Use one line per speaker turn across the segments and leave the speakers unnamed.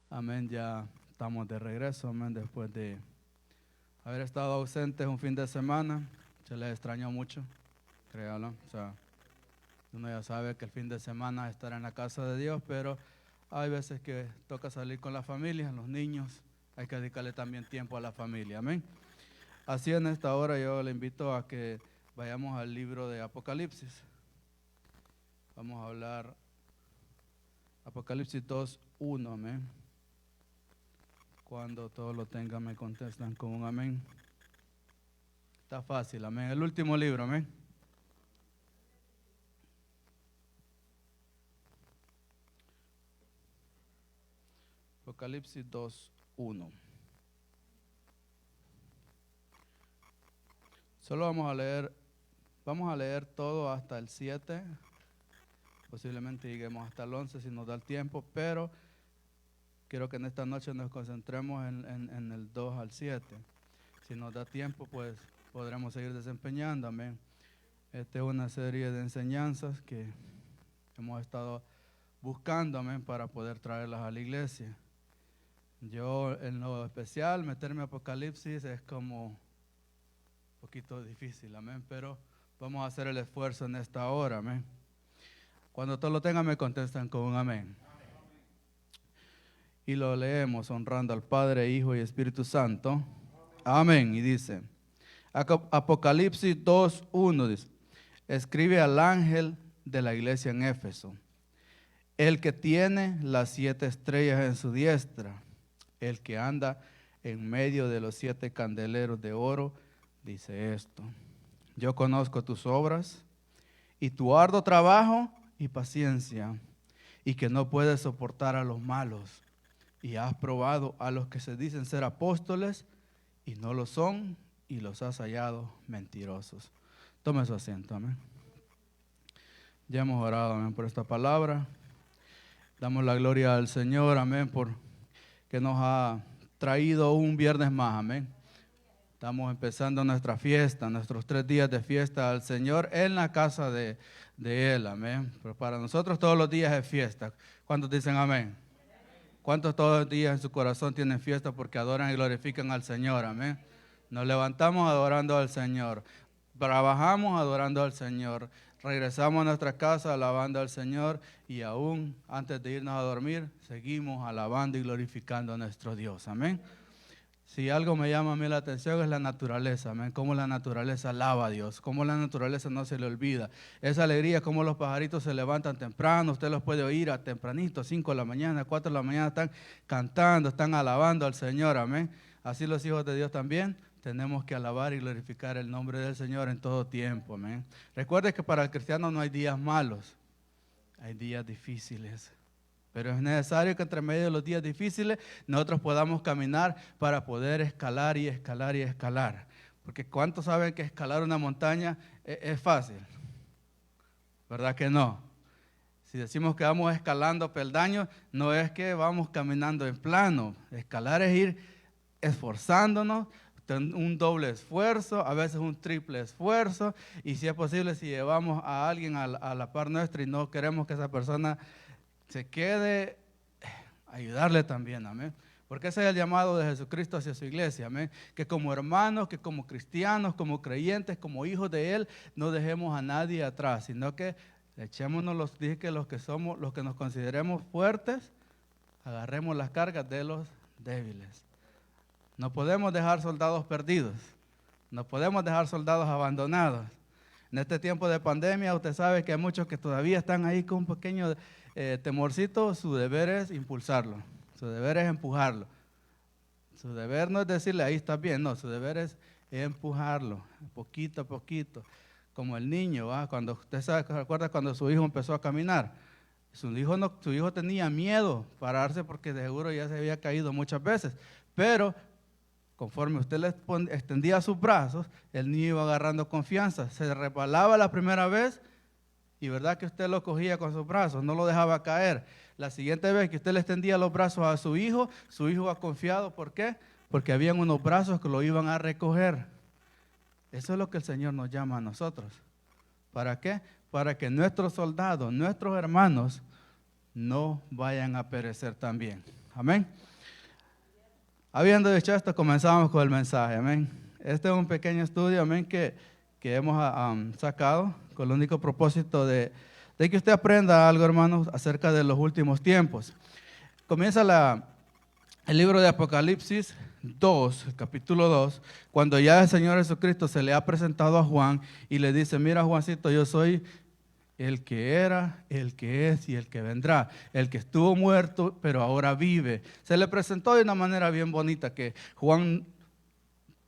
Amén, ya estamos de regreso, amén, después de haber estado ausentes un fin de semana. Se les extrañó mucho, créalo. O sea, uno ya sabe que el fin de semana es estar en la casa de Dios, pero hay veces que toca salir con la familia, los niños, hay que dedicarle también tiempo a la familia, amén. Así en esta hora yo le invito a que vayamos al libro de Apocalipsis. Vamos a hablar Apocalipsis 2:1, amén. Cuando todos lo tengan me contestan con un amén. Está fácil, amén. El último libro, amén. Apocalipsis 2:1. Solo vamos a leer todo hasta el 7. Posiblemente lleguemos hasta el 11 si nos da el tiempo, pero quiero que en esta noche nos concentremos en el 2 al 7. Si nos da tiempo, pues podremos seguir desempeñando, amén. Esta es una serie de enseñanzas que hemos estado buscando, amén, para poder traerlas a la iglesia. Yo, en lo especial, meterme a Apocalipsis es como un poquito difícil, amén, pero vamos a hacer el esfuerzo en esta hora, amén. Cuando todos lo tengan, me contestan con un amén. Y lo leemos honrando al Padre, Hijo y Espíritu Santo. Amén. Y dice, Apocalipsis 2:1 dice, escribe al ángel de la iglesia en Éfeso, el que tiene las 7 estrellas en su diestra, el que anda en medio de los 7 candeleros de oro, dice esto: yo conozco tus obras y tu arduo trabajo y paciencia, y que no puedes soportar a los malos, y has probado a los que se dicen ser apóstoles y no lo son, y los has hallado mentirosos. Tome su asiento, amén. Ya hemos orado, amén, por esta palabra. Damos la gloria al Señor, amén, por que nos ha traído un viernes más, amén. Estamos empezando nuestra fiesta, nuestros 3 días de fiesta al Señor en la casa de Él, amén. Pero para nosotros todos los días es fiesta. ¿Cuántos dicen amén? ¿Cuántos todos los días en su corazón tienen fiesta porque adoran y glorifican al Señor? Amén. Nos levantamos adorando al Señor. Trabajamos adorando al Señor. Regresamos a nuestra casa alabando al Señor. Y aún antes de irnos a dormir, seguimos alabando y glorificando a nuestro Dios. Amén. Si algo me llama a mí la atención es la naturaleza, amén. Cómo la naturaleza alaba a Dios, cómo la naturaleza no se le olvida. Esa alegría, cómo los pajaritos se levantan temprano, usted los puede oír a tempranito, 5 de la mañana, 4 de la mañana, están cantando, están alabando al Señor, amén. Así los hijos de Dios también tenemos que alabar y glorificar el nombre del Señor en todo tiempo, amén. Recuerde que para el cristiano no hay días malos, hay días difíciles. Pero es necesario que entre medio de los días difíciles nosotros podamos caminar para poder escalar y escalar y escalar. Porque ¿cuántos saben que escalar una montaña es fácil? ¿Verdad que no? Si decimos que vamos escalando peldaños, no es que vamos caminando en plano. Escalar es ir esforzándonos, un doble esfuerzo, a veces un triple esfuerzo. Y si es posible, si llevamos a alguien a la par nuestra y no queremos que esa persona se quede, ayudarle también, amén. Porque ese es el llamado de Jesucristo hacia su iglesia, amén. Que como hermanos, que como cristianos, como creyentes, como hijos de Él, no dejemos a nadie atrás, sino que echémonos dije que los que somos, los que nos consideremos fuertes, agarremos las cargas de los débiles. No podemos dejar soldados perdidos, no podemos dejar soldados abandonados. En este tiempo de pandemia, usted sabe que hay muchos que todavía están ahí con un pequeño temorcito. Su deber es impulsarlo, su deber es empujarlo. Su deber no es decirle, ahí está bien, no, su deber es empujarlo, poquito a poquito. Como el niño, ¿va? Cuando usted sabe, recuerda cuando su hijo empezó a caminar. Su hijo tenía miedo pararse porque de seguro ya se había caído muchas veces. Pero conforme usted le extendía sus brazos, el niño iba agarrando confianza. Se resbalaba la primera vez y verdad que usted lo cogía con sus brazos, no lo dejaba caer. La siguiente vez que usted le extendía los brazos a su hijo ha confiado. ¿Por qué? Porque habían unos brazos que lo iban a recoger. Eso es lo que el Señor nos llama a nosotros. ¿Para qué? Para que nuestros soldados, nuestros hermanos, no vayan a perecer también. Amén. Habiendo dicho esto, comenzamos con el mensaje. Amén. Este es un pequeño estudio, amén, que hemos sacado con el único propósito de que usted aprenda algo, hermanos, acerca de los últimos tiempos. Comienza el libro de Apocalipsis 2, el capítulo 2, cuando ya el Señor Jesucristo se le ha presentado a Juan y le dice: mira, Juancito, yo soy el que era, el que es y el que vendrá, el que estuvo muerto pero ahora vive. Se le presentó de una manera bien bonita que Juan,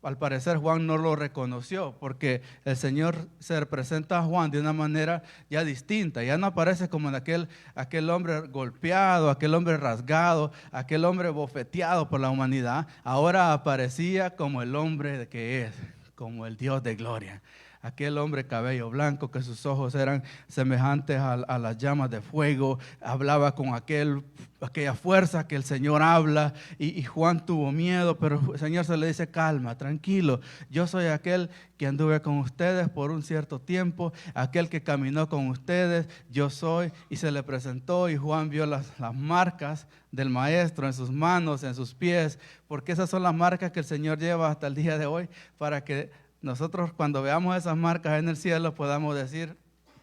al parecer Juan no lo reconoció, porque el Señor se presenta a Juan de una manera ya distinta. Ya no aparece como en aquel hombre golpeado, aquel hombre rasgado, aquel hombre bofeteado por la humanidad. Ahora aparecía como el hombre que es, como el Dios de gloria. Aquel hombre cabello blanco, que sus ojos eran semejantes a las llamas de fuego, hablaba con aquella fuerza que el Señor habla, y Juan tuvo miedo, pero el Señor se le dice: calma, tranquilo, yo soy aquel que anduve con ustedes por un cierto tiempo, aquel que caminó con ustedes, yo soy. Y se le presentó, y Juan vio las marcas del Maestro en sus manos, en sus pies, porque esas son las marcas que el Señor lleva hasta el día de hoy, para que nosotros, cuando veamos esas marcas en el cielo, podamos decir: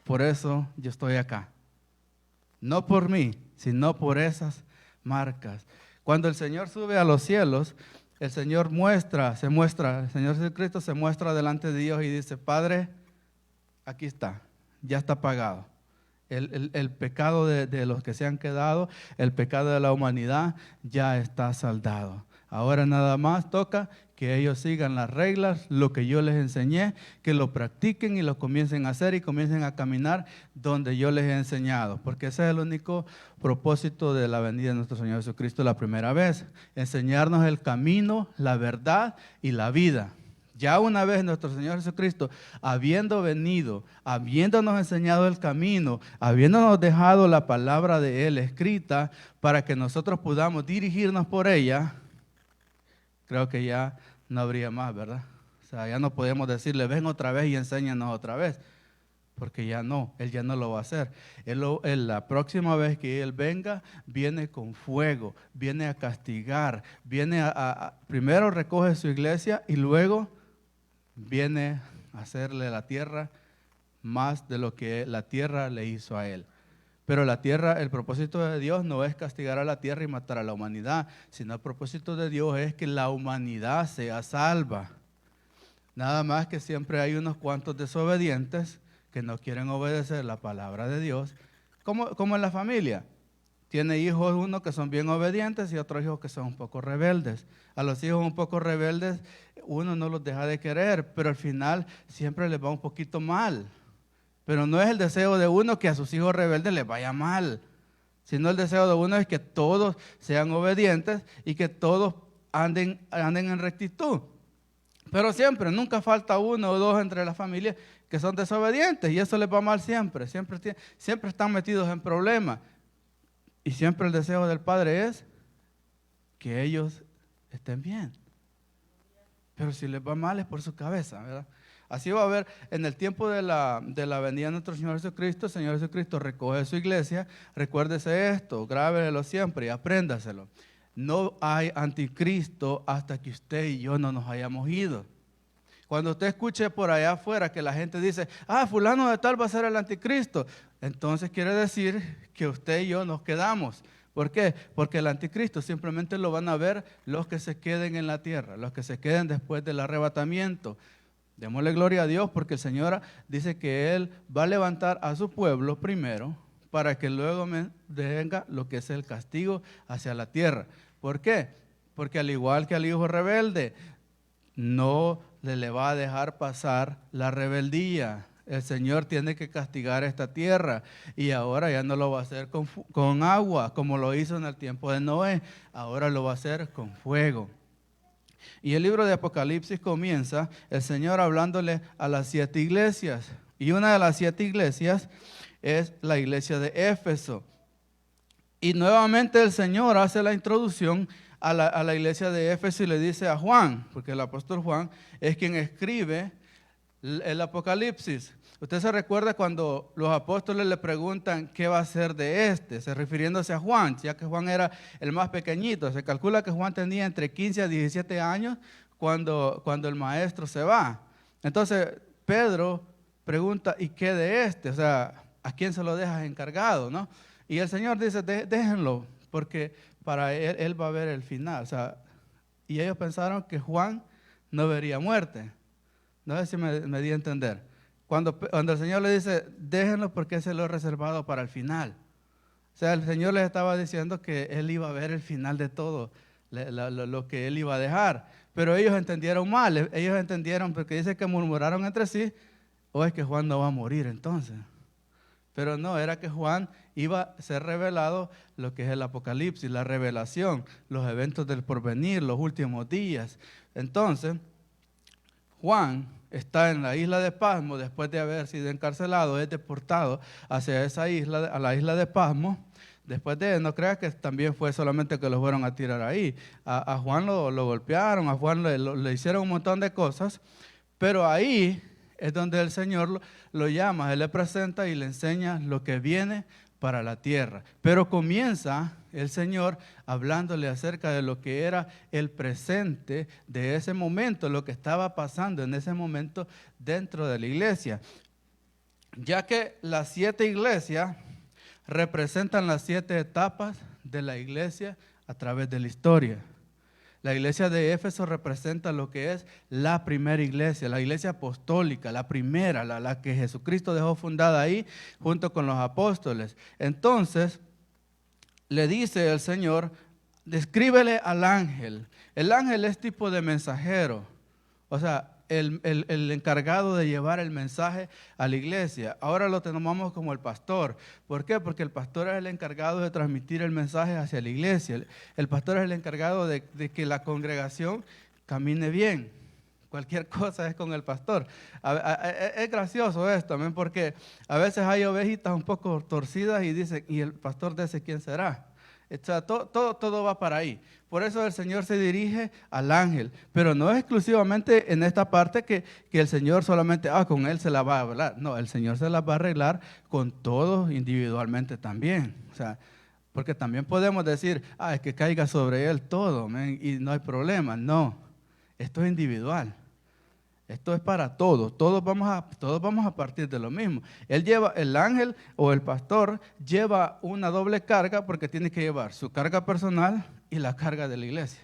por eso yo estoy acá. No por mí, sino por esas marcas. Cuando el Señor sube a los cielos, el Señor el Señor Jesucristo se muestra delante de Dios y dice: Padre, aquí está, ya está pagado. El pecado de los que se han quedado, el pecado de la humanidad ya está saldado. Ahora nada más toca que ellos sigan las reglas, lo que yo les enseñé, que lo practiquen y lo comiencen a hacer y comiencen a caminar donde yo les he enseñado. Porque ese es el único propósito de la venida de nuestro Señor Jesucristo la primera vez. Enseñarnos el camino, la verdad y la vida. Ya una vez nuestro Señor Jesucristo, habiendo venido, habiéndonos enseñado el camino, habiéndonos dejado la palabra de Él escrita para que nosotros podamos dirigirnos por ella, creo que ya no habría más, ¿verdad? O sea, ya no podemos decirle: ven otra vez y enséñanos otra vez, porque ya no, Él ya no lo va a hacer. La próxima vez que Él venga, viene con fuego, viene a castigar, viene primero recoge su iglesia y luego viene a hacerle a la tierra más de lo que la tierra le hizo a Él. Pero la tierra, el propósito de Dios no es castigar a la tierra y matar a la humanidad, sino el propósito de Dios es que la humanidad sea salva. Nada más que siempre hay unos cuantos desobedientes que no quieren obedecer la palabra de Dios, como en la familia. Tiene hijos uno que son bien obedientes y otros hijos que son un poco rebeldes. A los hijos un poco rebeldes uno no los deja de querer, pero al final siempre les va un poquito mal. Pero no es el deseo de uno que a sus hijos rebeldes les vaya mal, sino el deseo de uno es que todos sean obedientes y que todos anden en rectitud. Pero siempre, nunca falta uno o dos entre las familias que son desobedientes y eso les va mal siempre. Siempre están metidos en problemas. Y siempre el deseo del Padre es que ellos estén bien. Pero si les va mal es por su cabeza, ¿verdad? Así va a haber en el tiempo de la venida de nuestro Señor Jesucristo. El Señor Jesucristo recoge su iglesia. Recuérdese esto, grábelo siempre y apréndaselo. No hay anticristo hasta que usted y yo no nos hayamos ido. Cuando usted escuche por allá afuera que la gente dice: fulano de tal va a ser el anticristo, entonces quiere decir que usted y yo nos quedamos. ¿Por qué? Porque el anticristo simplemente lo van a ver los que se queden en la tierra, los que se queden después del arrebatamiento. Démosle gloria a Dios porque el Señor dice que Él va a levantar a su pueblo primero para que luego venga lo que es el castigo hacia la tierra. ¿Por qué? Porque al igual que al hijo rebelde, no le va a dejar pasar la rebeldía. El Señor tiene que castigar esta tierra y ahora ya no lo va a hacer con agua como lo hizo en el tiempo de Noé, ahora lo va a hacer con fuego. Y el libro de Apocalipsis comienza el Señor hablándole a las 7 iglesias. Y una de las 7 iglesias es la iglesia de Éfeso. Y nuevamente el Señor hace la introducción a la iglesia de Éfeso y le dice a Juan, porque el apóstol Juan es quien escribe el Apocalipsis. Usted se recuerda cuando los apóstoles le preguntan qué va a ser de este, se refiriéndose a Juan, ya que Juan era el más pequeñito. Se calcula que Juan tenía entre 15 a 17 años cuando el maestro se va. Entonces Pedro pregunta, ¿y qué de este? O sea, ¿a quién se lo dejas encargado, no? Y el Señor dice, déjenlo, porque para él va a ver el final. O sea, y ellos pensaron que Juan no vería muerte. No sé si me di a entender. Cuando el Señor le dice, déjenlo porque se lo he reservado para el final. O sea, el Señor les estaba diciendo que Él iba a ver el final de todo, lo que Él iba a dejar. Pero ellos entendieron mal, ellos entendieron porque dice que murmuraron entre sí, o es que Juan no va a morir entonces. Pero no, era que Juan iba a ser revelado lo que es el Apocalipsis, la revelación, los eventos del porvenir, los últimos días. Entonces, Juan está en la isla de Patmos, después de haber sido encarcelado, es deportado hacia esa isla, a la isla de Patmos. Después de, no creas que también fue solamente que lo fueron a tirar ahí. A Juan lo golpearon, a Juan le hicieron un montón de cosas, pero ahí es donde el Señor lo llama, Él le presenta y le enseña lo que viene para la tierra. Pero comienza el Señor hablándole acerca de lo que era el presente de ese momento, lo que estaba pasando en ese momento dentro de la iglesia. Ya que las 7 iglesias representan las 7 etapas de la iglesia a través de la historia. La iglesia de Éfeso representa lo que es la primera iglesia, la iglesia apostólica, la primera, la que Jesucristo dejó fundada ahí junto con los apóstoles. Entonces, le dice el Señor, descríbele al ángel. El ángel es tipo de mensajero, o sea, el encargado de llevar el mensaje a la iglesia. Ahora lo tomamos como el pastor. ¿Por qué? Porque el pastor es el encargado de transmitir el mensaje hacia la iglesia. El pastor es el encargado de que la congregación camine bien. Cualquier cosa es con el pastor. Es gracioso esto también porque a veces hay ovejitas un poco torcidas y dicen, ¿y el pastor de ese quién será? O sea, todo va para ahí. Por eso el Señor se dirige al ángel, pero no es exclusivamente en esta parte que el Señor solamente, con él se la va a hablar. No, el Señor se la va a arreglar con todos individualmente también. O sea, porque también podemos decir, es que caiga sobre él todo, y no hay problema. No, esto es individual. Esto es para todos, todos vamos a partir de lo mismo. El ángel o el pastor lleva una doble carga porque tiene que llevar su carga personal y la carga de la iglesia.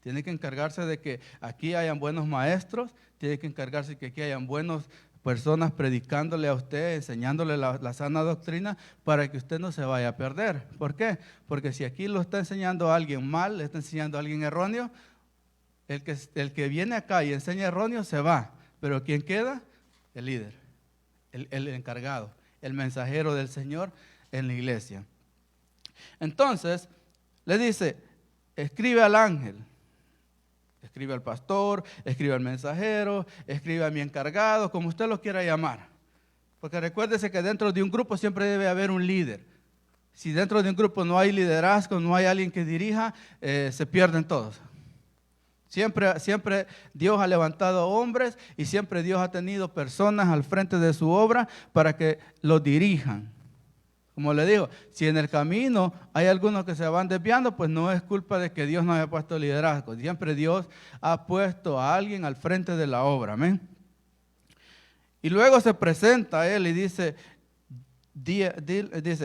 Tiene que encargarse de que aquí hayan buenos maestros, tiene que encargarse de que aquí hayan buenas personas predicándole a usted, enseñándole la sana doctrina para que usted no se vaya a perder. ¿Por qué? Porque si aquí lo está enseñando a alguien mal, le está enseñando a alguien erróneo, el que viene acá y enseña erróneo se va, pero ¿quién queda? El líder, el encargado, el mensajero del Señor en la iglesia. Entonces, le dice, escribe al ángel, escribe al pastor, escribe al mensajero, escribe a mi encargado, como usted lo quiera llamar. Porque recuérdese que dentro de un grupo siempre debe haber un líder. Si dentro de un grupo no hay liderazgo, no hay alguien que dirija, se pierden todos. Siempre Dios ha levantado hombres y siempre Dios ha tenido personas al frente de su obra para que lo dirijan. Como le digo, si en el camino hay algunos que se van desviando, pues no es culpa de que Dios no haya puesto liderazgo. Siempre Dios ha puesto a alguien al frente de la obra. Amén. Y luego se presenta a él y dice,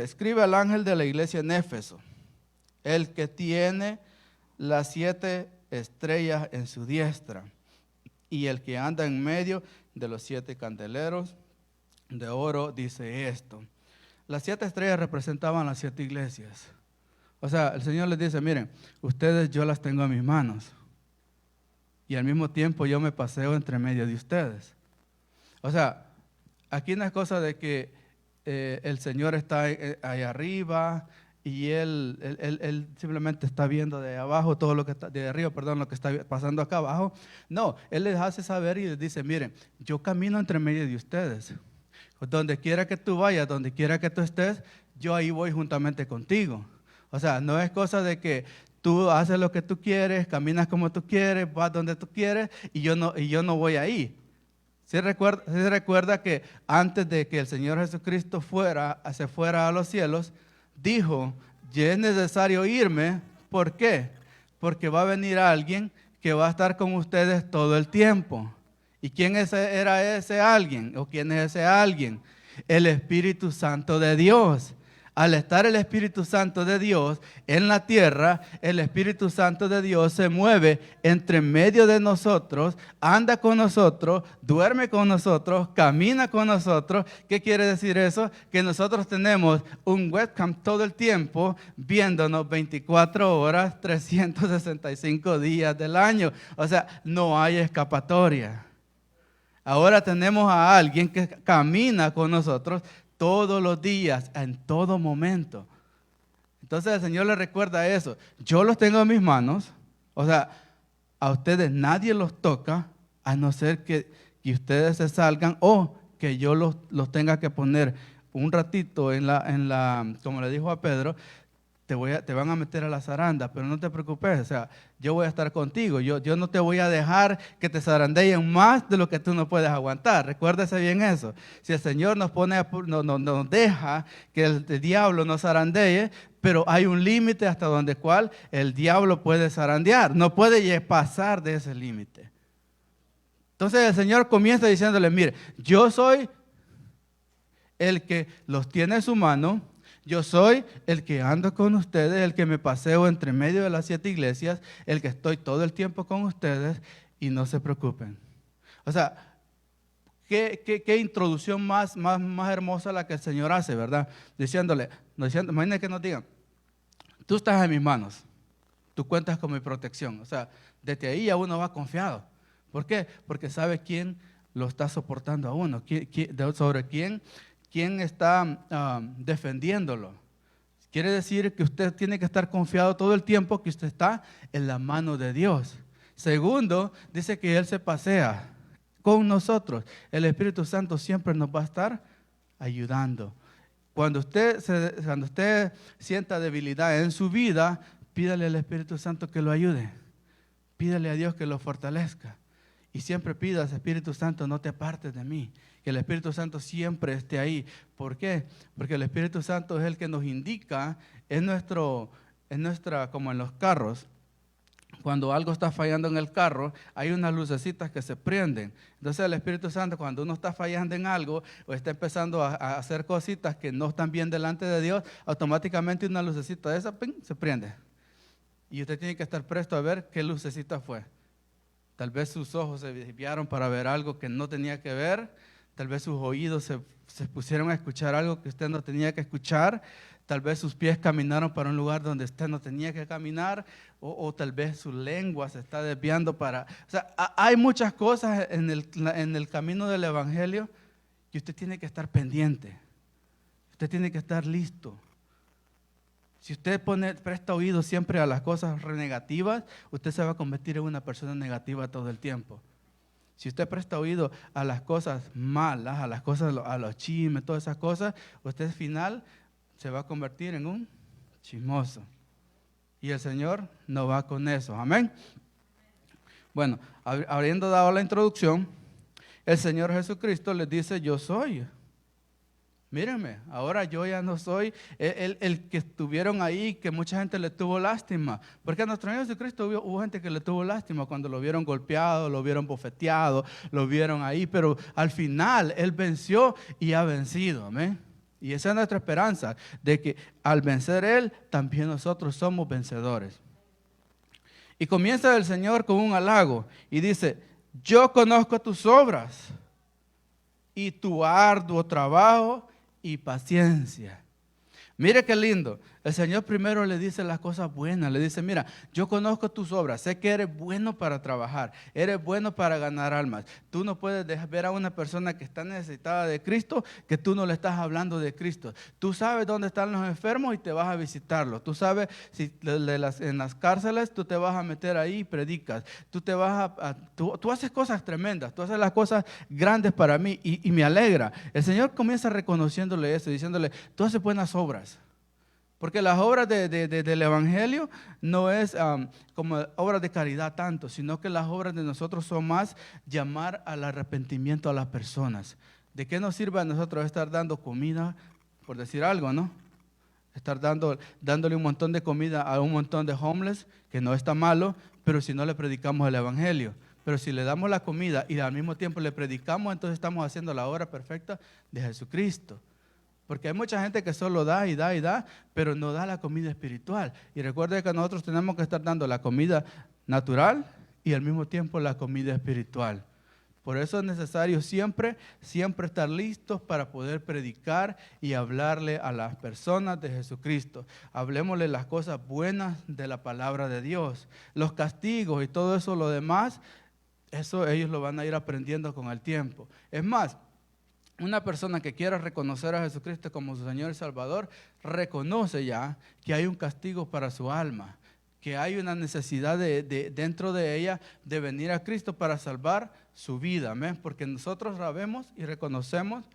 escribe al ángel de la iglesia en Éfeso, el que tiene las 7 estrellas en su diestra y el que anda en medio de los 7 candeleros de oro dice esto. Las 7 estrellas representaban las 7 iglesias. O sea, el Señor les dice, miren, ustedes yo las tengo en mis manos y al mismo tiempo yo me paseo entre medio de ustedes. O sea, aquí no es cosa de que el Señor está ahí arriba y él simplemente está viendo de abajo todo lo que está, de arriba, perdón, lo que está pasando acá abajo. No, Él les hace saber y les dice, miren, yo camino entre medio de ustedes. Donde quiera que tú vayas, donde quiera que tú estés, yo ahí voy juntamente contigo. O sea, no es cosa de que tú haces lo que tú quieres, caminas como tú quieres, vas donde tú quieres y yo no voy ahí. Se recuerda que antes de que el Señor Jesucristo se fuera a los cielos, dijo, ya es necesario irme. ¿Por qué? Porque va a venir alguien que va a estar con ustedes todo el tiempo. ¿Y quién era ese alguien? ¿O quién es ese alguien? El Espíritu Santo de Dios. Al estar el Espíritu Santo de Dios en la tierra, el Espíritu Santo de Dios se mueve entre medio de nosotros, anda con nosotros, duerme con nosotros, camina con nosotros. ¿Qué quiere decir eso? Que nosotros tenemos un webcam todo el tiempo viéndonos 24 horas, 365 días del año. O sea, no hay escapatoria. Ahora tenemos a alguien que camina con nosotros todos los días, en todo momento. Entonces el Señor le recuerda eso. Yo los tengo en mis manos. O sea, a ustedes nadie los toca, a no ser que ustedes se salgan o que yo los tenga que poner un ratito como le dijo a Pedro, te van a meter a la zaranda, pero no te preocupes, o sea, yo voy a estar contigo, yo no te voy a dejar que te zarandeen más de lo que tú no puedes aguantar. Recuérdese bien eso. Si el Señor nos deja que el diablo nos zarandee, pero hay un límite hasta donde cual el diablo puede zarandear, no puede pasar de ese límite. Entonces el Señor comienza diciéndole, mire, yo soy el que los tiene en su mano. Yo soy el que ando con ustedes, el que me paseo entre medio de las 7 iglesias, el que estoy todo el tiempo con ustedes y no se preocupen. O sea, qué introducción más hermosa la que el Señor hace, ¿verdad? Diciéndole, imagínate que nos digan, tú estás en mis manos, tú cuentas con mi protección. O sea, desde ahí ya uno va confiado. ¿Por qué? Porque sabe quién lo está soportando a uno, sobre quién está defendiéndolo. Quiere decir que usted tiene que estar confiado todo el tiempo que usted está en la mano de Dios. Segundo, dice que Él se pasea con nosotros. El Espíritu Santo siempre nos va a estar ayudando. Cuando usted sienta debilidad en su vida, pídale al Espíritu Santo que lo ayude. Pídale a Dios que lo fortalezca. Y siempre pidas, Espíritu Santo, no te apartes de mí. Que el Espíritu Santo siempre esté ahí. ¿Por qué? Porque el Espíritu Santo es el que nos indica, como en los carros, cuando algo está fallando en el carro, hay unas lucecitas que se prenden. Entonces el Espíritu Santo, cuando uno está fallando en algo o está empezando a hacer cositas que no están bien delante de Dios, automáticamente una lucecita de esa se prende. Y usted tiene que estar presto a ver qué lucecita fue. Tal vez sus ojos se desviaron para ver algo que no tenía que ver. Tal vez sus oídos se pusieron a escuchar algo que usted no tenía que escuchar. Tal vez sus pies caminaron para un lugar donde usted no tenía que caminar. O tal vez su lengua se está desviando para... O sea, hay muchas cosas en el camino del Evangelio que usted tiene que estar pendiente. Usted tiene que estar listo. Si usted presta oído siempre a las cosas negativas, usted se va a convertir en una persona negativa todo el tiempo. Si usted presta oído a las cosas malas, a los chismes, todas esas cosas, usted al final se va a convertir en un chismoso. Y el Señor no va con eso. Amén. Bueno, habiendo dado la introducción, el Señor Jesucristo les dice, yo soy. Mírenme, ahora yo ya no soy el que estuvieron ahí, que mucha gente le tuvo lástima. Porque a nuestro Señor Jesucristo hubo gente que le tuvo lástima cuando lo vieron golpeado, lo vieron bofeteado, lo vieron ahí. Pero al final Él venció y ha vencido. Amén. Y esa es nuestra esperanza, de que al vencer Él, también nosotros somos vencedores. Y comienza el Señor con un halago y dice, yo conozco tus obras y tu arduo trabajo y paciencia. Mire qué lindo. El Señor primero le dice las cosas buenas. Le dice, mira, yo conozco tus obras. Sé que eres bueno para trabajar. Eres bueno para ganar almas. Tú no puedes ver a una persona que está necesitada de Cristo que tú no le estás hablando de Cristo. Tú sabes dónde están los enfermos y te vas a visitarlos. Tú sabes si en las cárceles tú te vas a meter ahí y predicas. Tú haces cosas tremendas. Tú haces las cosas grandes para mí y me alegra. El Señor comienza reconociéndole eso, diciéndole, tú haces buenas obras. Porque las obras del Evangelio no es como obras de caridad tanto, sino que las obras de nosotros son más llamar al arrepentimiento a las personas. ¿De qué nos sirve a nosotros estar dando comida, por decir algo, no? Estar dándole un montón de comida a un montón de homeless, que no está malo, pero si no le predicamos el Evangelio. Pero si le damos la comida y al mismo tiempo le predicamos, entonces estamos haciendo la obra perfecta de Jesucristo. Porque hay mucha gente que solo da y da y da, pero no da la comida espiritual. Y recuerde que nosotros tenemos que estar dando la comida natural y al mismo tiempo la comida espiritual. Por eso es necesario siempre estar listos para poder predicar y hablarle a las personas de Jesucristo. Hablemosle las cosas buenas de la palabra de Dios. Los castigos y todo eso, lo demás, eso ellos lo van a ir aprendiendo con el tiempo. Es más, una persona que quiera reconocer a Jesucristo como su Señor y Salvador, reconoce ya que hay un castigo para su alma, que hay una necesidad dentro de ella de venir a Cristo para salvar su vida. ¿Amén? Porque nosotros sabemos y reconocemos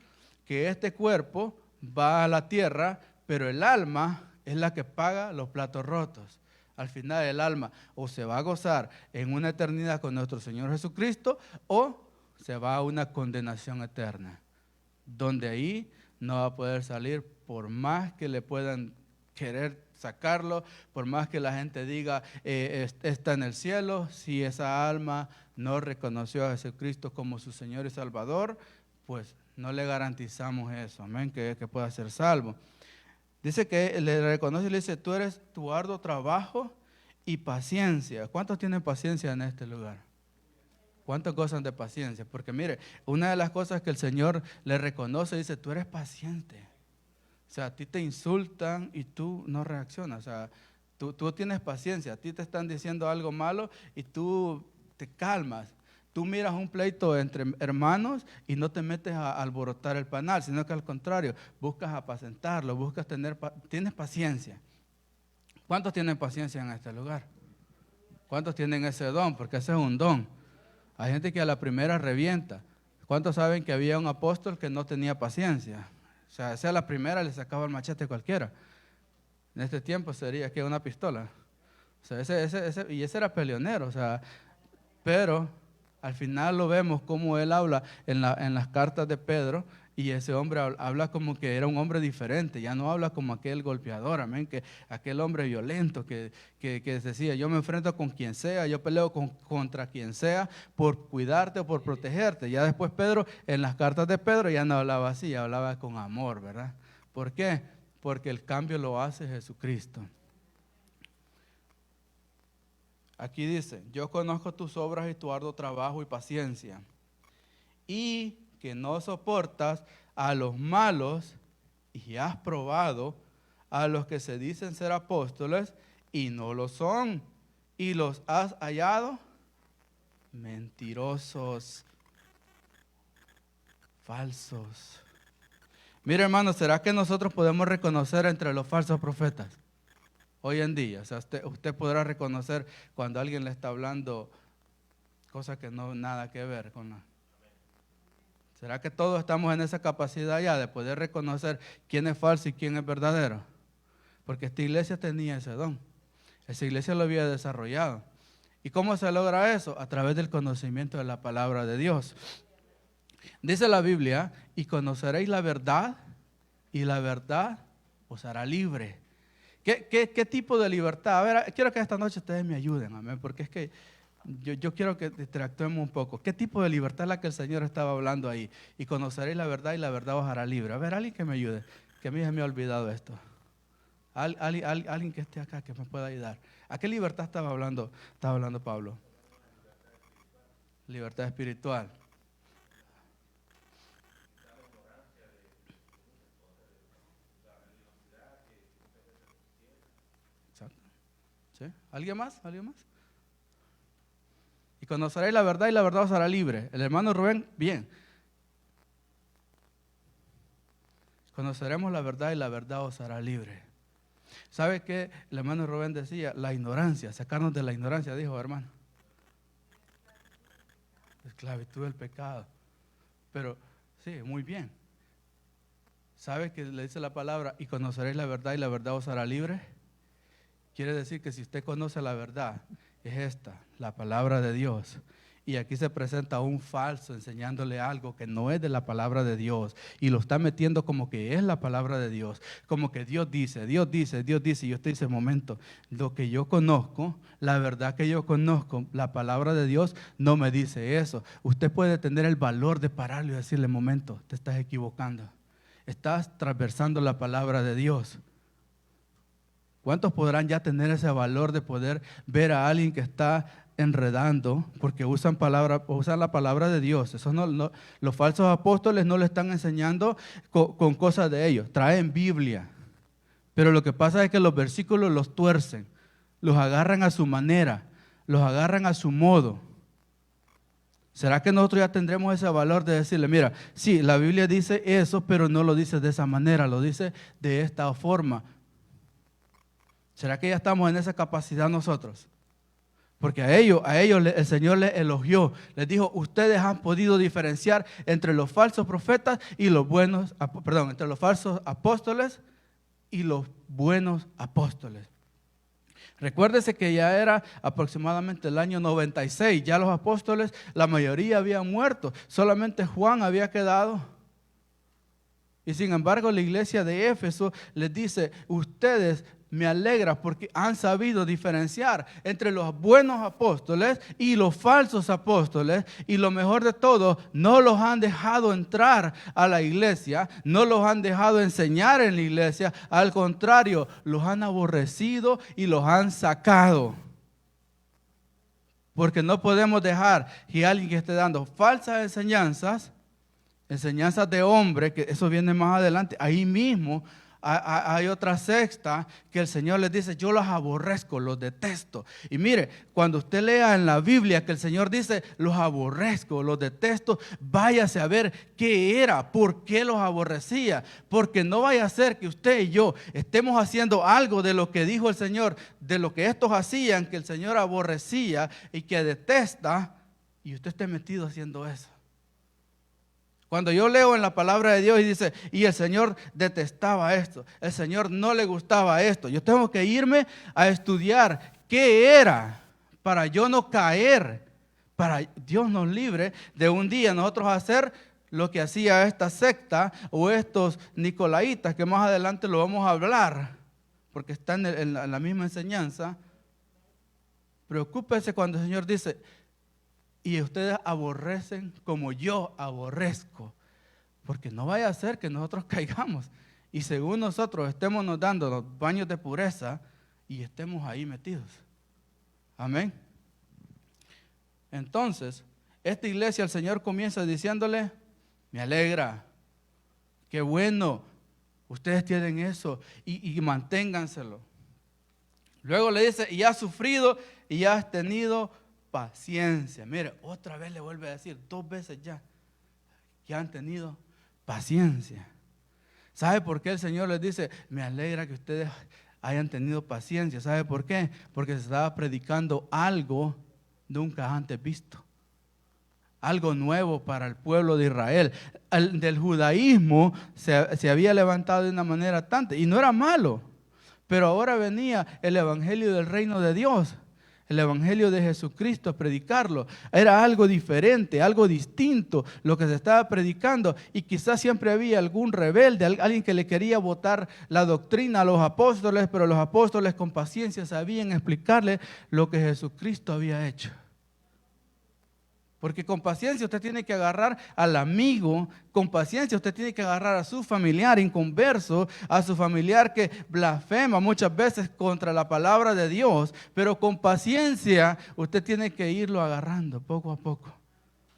que este cuerpo va a la tierra, pero el alma es la que paga los platos rotos. Al final el alma o se va a gozar en una eternidad con nuestro Señor Jesucristo o se va a una condenación eterna, donde ahí no va a poder salir por más que le puedan querer sacarlo, por más que la gente diga está en el cielo. Si esa alma no reconoció a Jesucristo como su Señor y Salvador, pues no le garantizamos eso, amén, que pueda ser salvo. Dice que le reconoce y le dice, tú eres tu arduo trabajo y paciencia. ¿Cuántos tienen paciencia en este lugar? ¿Cuántos gozan de paciencia? Porque mire, una de las cosas que el Señor le reconoce, dice, tú eres paciente. O sea, a ti te insultan y tú no reaccionas. O sea, tú tienes paciencia. A ti te están diciendo algo malo y tú te calmas. Tú miras un pleito entre hermanos y no te metes a alborotar el panal, sino que al contrario, buscas apacentarlo, tienes paciencia. ¿Cuántos tienen paciencia en este lugar? ¿Cuántos tienen ese don? Porque ese es un don. Hay gente que a la primera revienta. ¿Cuántos saben que había un apóstol que no tenía paciencia? O sea, esa a la primera le sacaba el machete cualquiera. En este tiempo sería que una pistola. O sea, ese era peleonero. O sea, pero al final lo vemos como él habla en las cartas de Pedro, y ese hombre habla como que era un hombre diferente, ya no habla como aquel golpeador, amén, que aquel hombre violento que decía, yo me enfrento con quien sea, yo peleo contra quien sea por cuidarte o por protegerte. Ya después Pedro, en las cartas de Pedro ya no hablaba así, ya hablaba con amor, ¿verdad? ¿Por qué? Porque el cambio lo hace Jesucristo. Aquí dice, yo conozco tus obras y tu arduo trabajo y paciencia, y que no soportas a los malos, y has probado a los que se dicen ser apóstoles y no lo son, y los has hallado mentirosos, falsos. Mire, hermano, ¿será que nosotros podemos reconocer entre los falsos profetas hoy en día? O sea, usted podrá reconocer cuando alguien le está hablando cosas que no nada que ver con la... ¿Será que todos estamos en esa capacidad ya de poder reconocer quién es falso y quién es verdadero? Porque esta iglesia tenía ese don. Esa iglesia lo había desarrollado. ¿Y cómo se logra eso? A través del conocimiento de la palabra de Dios. Dice la Biblia, y conoceréis la verdad, y la verdad os hará libre. ¿Qué tipo de libertad? A ver, quiero que esta noche ustedes me ayuden, amén, porque es que yo quiero que interactuemos un poco. ¿Qué tipo de libertad es la que el Señor estaba hablando ahí? Y conoceréis la verdad y la verdad os hará libre. A ver, alguien que me ayude, que a mí se me ha olvidado esto. Alguien que esté acá que me pueda ayudar. ¿A qué libertad estaba hablando Pablo? Libertad espiritual. Exacto. ¿Sí? ¿Alguien más? ¿Alguien más? Y conoceréis la verdad y la verdad os hará libre. El hermano Rubén, bien. Conoceremos la verdad y la verdad os hará libre. ¿Sabe qué? El hermano Rubén decía, la ignorancia, sacarnos de la ignorancia, dijo hermano. Esclavitud del pecado. Pero, sí, muy bien. ¿Sabe que le dice la palabra, y conoceréis la verdad y la verdad os hará libre? Quiere decir que si usted conoce la verdad, es esta, la palabra de Dios. Y aquí se presenta un falso enseñándole algo que no es de la palabra de Dios. Y lo está metiendo como que es la palabra de Dios. Como que Dios dice, Dios dice, Dios dice. Y usted dice, momento, lo que yo conozco, la verdad que yo conozco, la palabra de Dios no me dice eso. Usted puede tener el valor de pararlo y decirle, momento, te estás equivocando. Estás transversando la palabra de Dios. ¿Cuántos podrán ya tener ese valor de poder ver a alguien que está enredando porque usan la palabra de Dios? Eso los falsos apóstoles no le están enseñando con cosas de ellos, traen Biblia. Pero lo que pasa es que los versículos los tuercen, los agarran a su manera, los agarran a su modo. ¿Será que nosotros ya tendremos ese valor de decirle, mira, sí, la Biblia dice eso, pero no lo dice de esa manera, lo dice de esta forma? ¿Será que ya estamos en esa capacidad nosotros? Porque a ellos el Señor les elogió, les dijo, ustedes han podido diferenciar entre los falsos profetas y entre los falsos apóstoles y los buenos apóstoles. Recuérdese que ya era aproximadamente el año 96, ya los apóstoles, la mayoría habían muerto, solamente Juan había quedado. Y sin embargo la iglesia de Éfeso les dice, ustedes me alegra porque han sabido diferenciar entre los buenos apóstoles y los falsos apóstoles, y lo mejor de todo, no los han dejado entrar a la iglesia, no los han dejado enseñar en la iglesia, al contrario, los han aborrecido y los han sacado. Porque no podemos dejar que alguien que esté dando falsas enseñanzas de hombre, que eso viene más adelante, ahí mismo hay otra secta que el Señor les dice, yo los aborrezco, los detesto. Y mire, cuando usted lea en la Biblia que el Señor dice, los aborrezco, los detesto, váyase a ver qué era, por qué los aborrecía. Porque no vaya a ser que usted y yo estemos haciendo algo de lo que dijo el Señor, de lo que estos hacían, que el Señor aborrecía y que detesta, y usted esté metido haciendo eso. Cuando yo leo en la palabra de Dios y dice, y el Señor detestaba esto, el Señor no le gustaba esto, yo tengo que irme a estudiar qué era para yo no caer, para Dios nos libre de un día nosotros hacer lo que hacía esta secta o estos nicolaitas, que más adelante lo vamos a hablar, porque está en la misma enseñanza. Preocúpese cuando el Señor dice, y ustedes aborrecen como yo aborrezco, porque no vaya a ser que nosotros caigamos y según nosotros estemos nos dando los baños de pureza y estemos ahí metidos. Amén. Entonces, esta iglesia, el Señor comienza diciéndole, me alegra, qué bueno, ustedes tienen eso y manténganselo. Luego le dice, y has sufrido y has tenido paciencia. Mire, otra vez le vuelve a decir, 2 veces ya, que han tenido paciencia. ¿Sabe por qué el Señor les dice, me alegra que ustedes hayan tenido paciencia? ¿Sabe por qué? Porque se estaba predicando algo nunca antes visto. Algo nuevo para el pueblo de Israel. Del judaísmo se había levantado de una manera tanta, y no era malo, pero ahora venía el evangelio del reino de Dios. El evangelio de Jesucristo, predicarlo, era algo diferente, algo distinto lo que se estaba predicando, y quizás siempre había algún rebelde, alguien que le quería botar la doctrina a los apóstoles, pero los apóstoles con paciencia sabían explicarle lo que Jesucristo había hecho. Porque con paciencia usted tiene que agarrar al amigo, con paciencia usted tiene que agarrar a su familiar inconverso, a su familiar que blasfema muchas veces contra la palabra de Dios, pero con paciencia usted tiene que irlo agarrando poco a poco.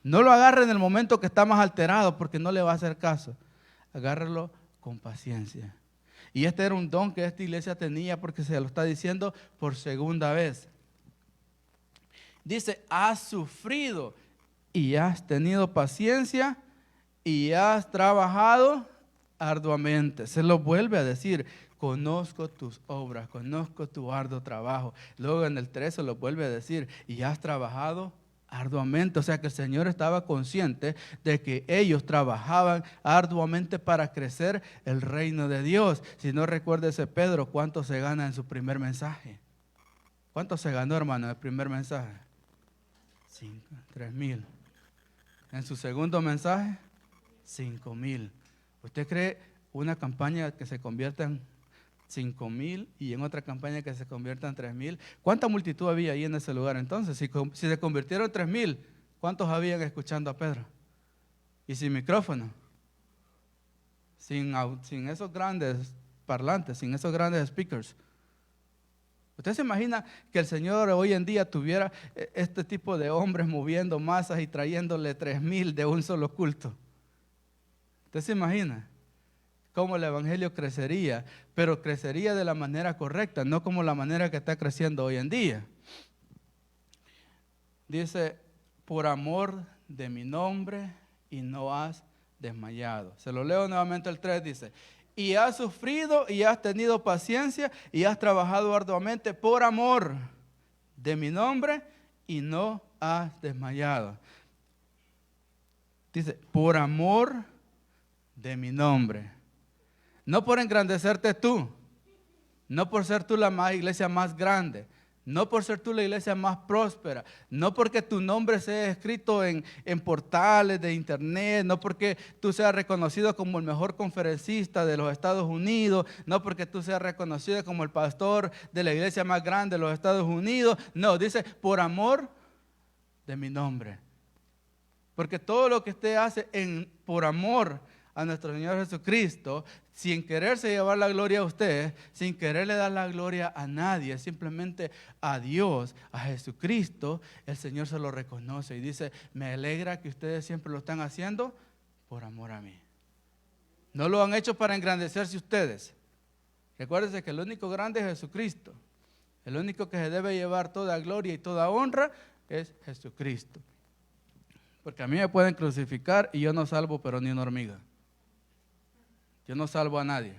No lo agarre en el momento que está más alterado porque no le va a hacer caso. Agárrelo con paciencia. Y este era un don que esta iglesia tenía, porque se lo está diciendo por segunda vez. Dice, has sufrido y has tenido paciencia y has trabajado arduamente. Se lo vuelve a decir, conozco tus obras, conozco tu arduo trabajo. Luego en el 3 se lo vuelve a decir, y has trabajado arduamente. O sea que el Señor estaba consciente de que ellos trabajaban arduamente para crecer el reino de Dios. Si no, recuérdese Pedro, ¿cuánto se gana en su primer mensaje? ¿Cuánto se ganó, hermano, en el primer mensaje? 3,000. En su segundo mensaje, 5,000. ¿Usted cree una campaña que se convierta en 5,000 y en otra campaña que se convierta en 3,000? ¿Cuánta multitud había ahí en ese lugar entonces? Si se convirtieron 3,000, ¿cuántos habían escuchando a Pedro? Y sin micrófono, sin esos grandes parlantes, sin esos grandes speakers. ¿Usted se imagina que el Señor hoy en día tuviera este tipo de hombres moviendo masas y trayéndole 3,000 de un solo culto? ¿Usted se imagina cómo el evangelio crecería? Pero crecería de la manera correcta, no como la manera que está creciendo hoy en día. Dice, por amor de mi nombre y no has desmayado. Se lo leo nuevamente el 3, dice, y has sufrido y has tenido paciencia y has trabajado arduamente por amor de mi nombre y no has desmayado. Dice, por amor de mi nombre. No por engrandecerte tú, no por ser tú la iglesia más grande, no por ser tú la iglesia más próspera, no porque tu nombre sea escrito en portales de internet, no porque tú seas reconocido como el mejor conferencista de los Estados Unidos, no porque tú seas reconocido como el pastor de la iglesia más grande de los Estados Unidos. No, dice por amor de mi nombre. Porque todo lo que usted hace por amor a nuestro Señor Jesucristo, sin quererse llevar la gloria a usted, sin quererle dar la gloria a nadie, simplemente a Dios, a Jesucristo, el Señor se lo reconoce y dice, me alegra que ustedes siempre lo están haciendo por amor a mí. No lo han hecho para engrandecerse ustedes. Recuérdense que el único grande es Jesucristo. El único que se debe llevar toda gloria y toda honra es Jesucristo. Porque a mí me pueden crucificar y yo no salvo pero ni una hormiga. Yo no salvo a nadie.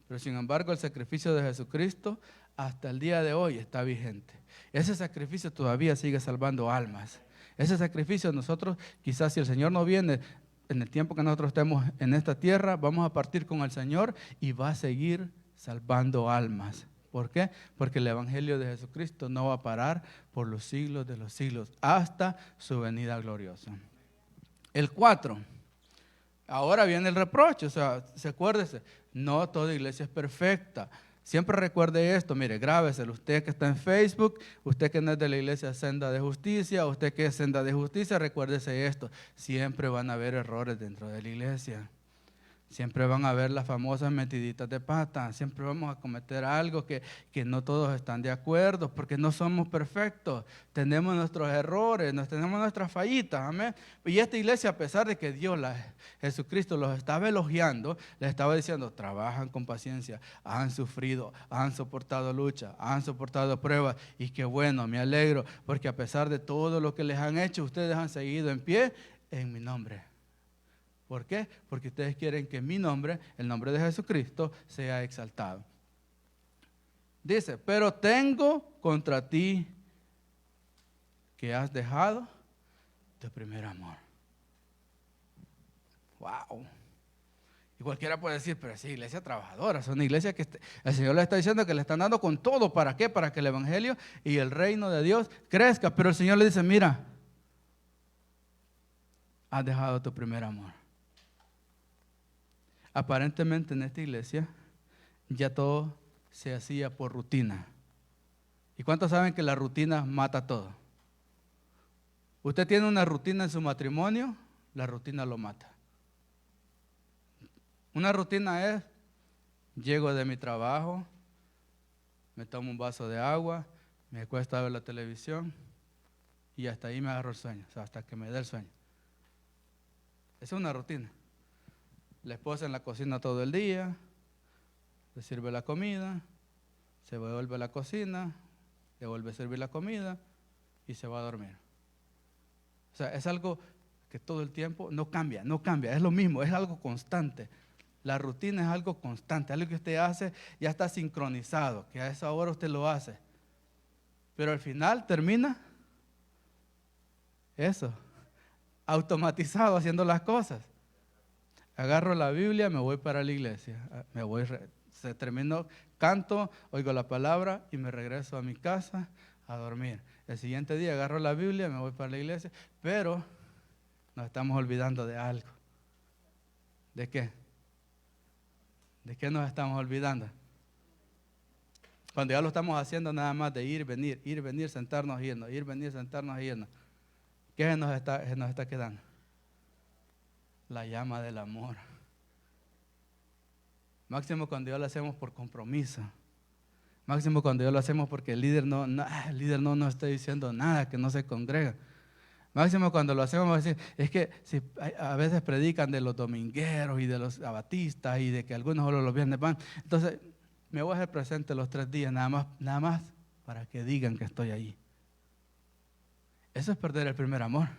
Pero sin embargo el sacrificio de Jesucristo hasta el día de hoy está vigente. Ese sacrificio todavía sigue salvando almas. Ese sacrificio nosotros, quizás si el Señor no viene en el tiempo que nosotros estemos en esta tierra, vamos a partir con el Señor y va a seguir salvando almas. ¿Por qué? Porque el evangelio de Jesucristo no va a parar por los siglos de los siglos hasta su venida gloriosa. El 4. Ahora viene el reproche, o sea, acuérdese, no toda iglesia es perfecta. Siempre recuerde esto, mire, grábeselo. Usted que está en Facebook, usted que no es de la iglesia Senda de Justicia, usted que es Senda de Justicia, recuérdese esto. Siempre van a haber errores dentro de la iglesia. Siempre van a haber las famosas metiditas de pata. Siempre vamos a cometer algo que no todos están de acuerdo, porque no somos perfectos. Tenemos nuestros errores, tenemos nuestras fallitas, amén. Y esta iglesia, a pesar de que Dios, Jesucristo, los estaba elogiando, les estaba diciendo, trabajan con paciencia, han sufrido, han soportado lucha, han soportado pruebas. Y qué bueno, me alegro, porque a pesar de todo lo que les han hecho, ustedes han seguido en pie en mi nombre. ¿Por qué? Porque ustedes quieren que mi nombre, el nombre de Jesucristo, sea exaltado. Dice, pero tengo contra ti que has dejado tu primer amor. Wow. Y cualquiera puede decir, pero sí, iglesia trabajadora, es una iglesia que el Señor le está diciendo que le están dando con todo. ¿Para qué? Para que el evangelio y el reino de Dios crezca. Pero el Señor le dice, mira, has dejado tu primer amor. Aparentemente en esta iglesia ya todo se hacía por rutina. ¿Y cuántos saben que la rutina mata todo? Usted tiene una rutina en su matrimonio, la rutina lo mata. Una rutina es, llego de mi trabajo, me tomo un vaso de agua, me acuesto a ver la televisión y hasta ahí me agarro el sueño, o sea, hasta que me dé el sueño. Esa es una rutina. La esposa en la cocina todo el día, le sirve la comida, se vuelve a la cocina, le vuelve a servir la comida y se va a dormir. O sea, es algo que todo el tiempo no cambia, es lo mismo, es algo constante. La rutina es algo constante, algo que usted hace ya está sincronizado, que a esa hora usted lo hace. Pero al final termina eso, automatizado haciendo las cosas. Agarro la Biblia, me voy para la iglesia, se terminó, canto, oigo la palabra y me regreso a mi casa a dormir. El siguiente día agarro la Biblia, me voy para la iglesia, pero nos estamos olvidando de algo. ¿De qué? ¿De qué nos estamos olvidando? Cuando ya lo estamos haciendo nada más de ir, venir, sentarnos, irnos, ir, venir, sentarnos, irnos. ¿Qué se nos está quedando? La llama del amor. Máximo cuando ya lo hacemos por compromiso. Máximo cuando ya lo hacemos porque el líder no nos está diciendo nada, que no se congrega. Máximo cuando lo hacemos, vamos a decir, es que si a veces predican de los domingueros y de los abatistas y de que algunos solo los viernes van. Entonces, me voy a hacer presente los 3 días, nada más para que digan que estoy allí. Eso es perder el primer amor.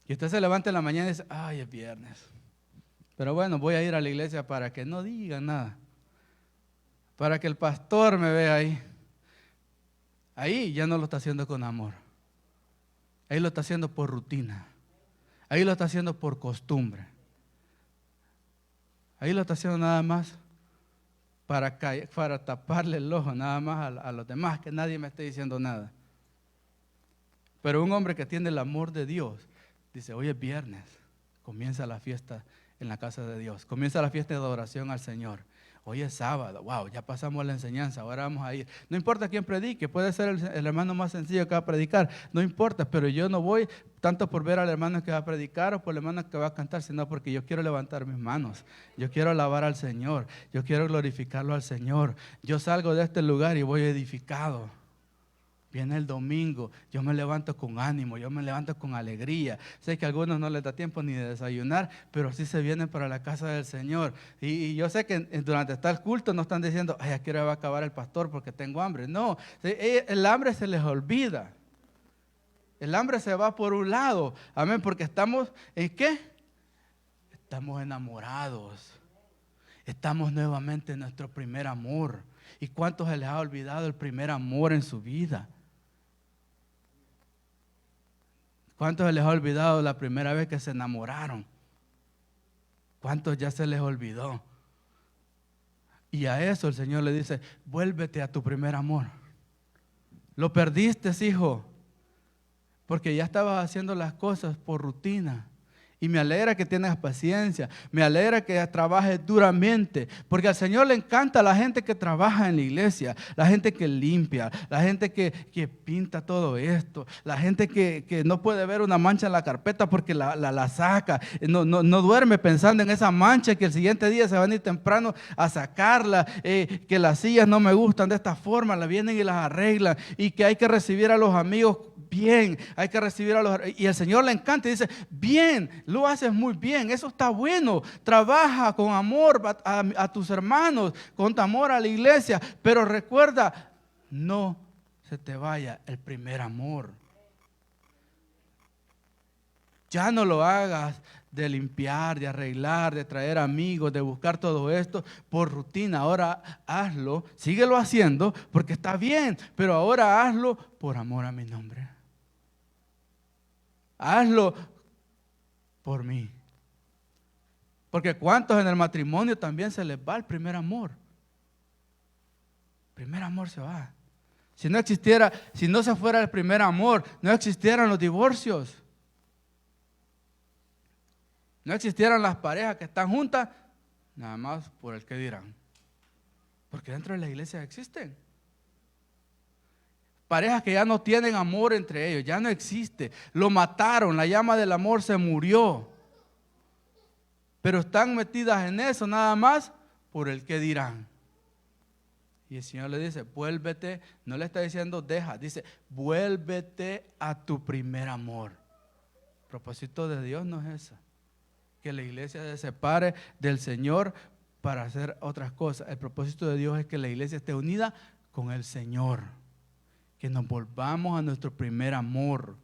Y usted se levanta en la mañana y dice, ay, es viernes. Pero bueno, voy a ir a la iglesia para que no digan nada. Para que el pastor me vea ahí. Ahí ya no lo está haciendo con amor. Ahí lo está haciendo por rutina. Ahí lo está haciendo por costumbre. Ahí lo está haciendo nada más para taparle el ojo, nada más a los demás, que nadie me esté diciendo nada. Pero un hombre que tiene el amor de Dios, dice, hoy es viernes, comienza la fiesta en la casa de Dios, comienza la fiesta de adoración al Señor. Hoy es sábado, wow, ya pasamos la enseñanza, ahora vamos a ir. No importa quién predique, puede ser el hermano más sencillo que va a predicar, no importa, pero yo no voy tanto por ver al hermano que va a predicar o por el hermano que va a cantar, sino porque yo quiero levantar mis manos, yo quiero alabar al Señor, yo quiero glorificarlo al Señor. Yo salgo de este lugar y voy edificado. Viene el domingo, yo me levanto con ánimo, yo me levanto con alegría. Sé que a algunos no les da tiempo ni de desayunar, pero sí se vienen para la casa del Señor. Y yo sé que durante tal culto no están diciendo, ay, ¿a qué hora va a acabar el pastor porque tengo hambre? No, el hambre se les olvida. El hambre se va por un lado, amén, porque estamos, ¿en qué? Estamos enamorados. Estamos nuevamente en nuestro primer amor. ¿Y cuántos se les ha olvidado el primer amor en su vida? ¿Cuántos se les ha olvidado la primera vez que se enamoraron? ¿Cuántos ya se les olvidó? Y a eso el Señor le dice, vuélvete a tu primer amor. Lo perdiste, hijo, porque ya estabas haciendo las cosas por rutina. Y me alegra que tengas paciencia, me alegra que trabajes duramente, porque al Señor le encanta la gente que trabaja en la iglesia, la gente que limpia, la gente que pinta todo esto, la gente que no puede ver una mancha en la carpeta porque la saca, no duerme pensando en esa mancha que el siguiente día se van a ir temprano a sacarla, que las sillas no me gustan de esta forma, la vienen y las arreglan, y que hay que recibir a los amigos bien, hay que recibir y el Señor le encanta y dice, bien, lo haces muy bien, eso está bueno, trabaja con amor a tus hermanos, con amor a la iglesia, pero recuerda, no se te vaya el primer amor. Ya no lo hagas de limpiar, de arreglar, de traer amigos, de buscar todo esto por rutina. Ahora hazlo, síguelo haciendo porque está bien, pero ahora hazlo por amor a mi nombre. Hazlo por mí. Porque cuántos en el matrimonio también se les va el primer amor. El primer amor se va. Si no se fuera el primer amor, no existieran los divorcios. No existieran las parejas que están juntas, nada más por el que dirán. Porque dentro de la iglesia existen parejas que ya no tienen amor entre ellos, ya no existe. Lo mataron, la llama del amor se murió. Pero están metidas en eso nada más por el que dirán. Y el Señor le dice, vuélvete, no le está diciendo deja, dice, vuélvete a tu primer amor. El propósito de Dios no es eso, que la iglesia se separe del Señor para hacer otras cosas. El propósito de Dios es que la iglesia esté unida con el Señor. Que nos volvamos a nuestro primer amor.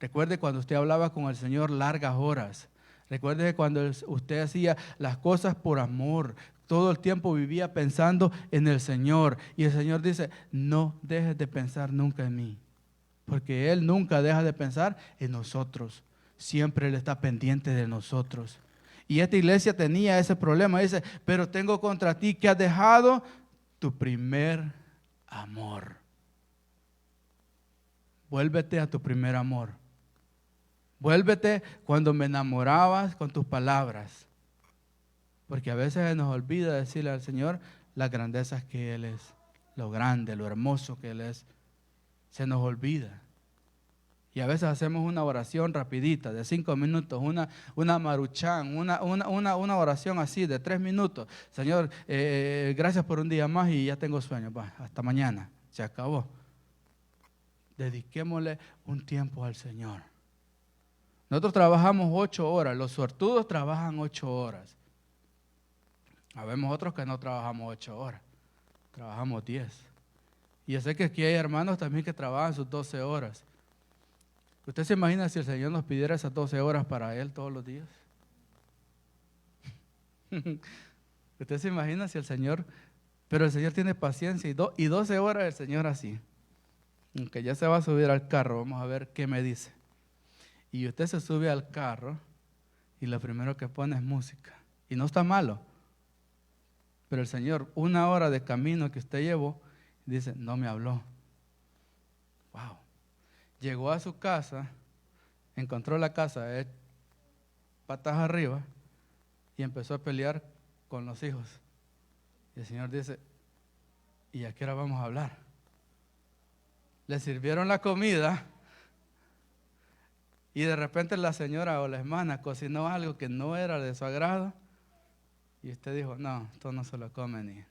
Recuerde cuando usted hablaba con el Señor largas horas. Recuerde que cuando usted hacía las cosas por amor, todo el tiempo vivía pensando en el Señor. Y el Señor dice, no dejes de pensar nunca en mí. porque Él nunca deja de pensar en nosotros. Siempre Él está pendiente de nosotros. Y esta iglesia tenía ese problema. Dice, pero tengo contra ti que has dejado tu primer amor. Vuélvete a tu primer amor. Vuélvete cuando me enamorabas con tus palabras. Porque a veces se nos olvida decirle al Señor las grandezas que Él es. Lo grande, lo hermoso que Él es. Se nos olvida. Y a veces hacemos una oración rapidita de 5 minutos, una maruchán, una oración así de 3 minutos. Señor, gracias por un día más y ya tengo sueño. Va, hasta mañana, se acabó. Dediquémosle un tiempo al Señor. Nosotros trabajamos 8 horas, los suertudos trabajan 8 horas. Habemos otros que no trabajamos 8 horas, trabajamos 10. Y yo sé que aquí hay hermanos también que trabajan sus 12 horas. ¿Usted se imagina si el Señor nos pidiera esas 12 horas para Él todos los días? ¿Usted se imagina si el Señor, pero el Señor tiene paciencia y 12 horas el Señor así? Aunque ya se va a subir al carro, vamos a ver qué me dice. Y usted se sube al carro y lo primero que pone es música. Y no está malo. Pero el Señor, 1 hora de camino que usted llevó, dice, no me habló. Wow. Llegó a su casa, encontró la casa patas arriba y empezó a pelear con los hijos. Y el Señor dice, ¿y a qué hora vamos a hablar? Le sirvieron la comida y de repente la señora o la hermana cocinó algo que no era de su agrado y usted dijo, no, esto no se lo come ni.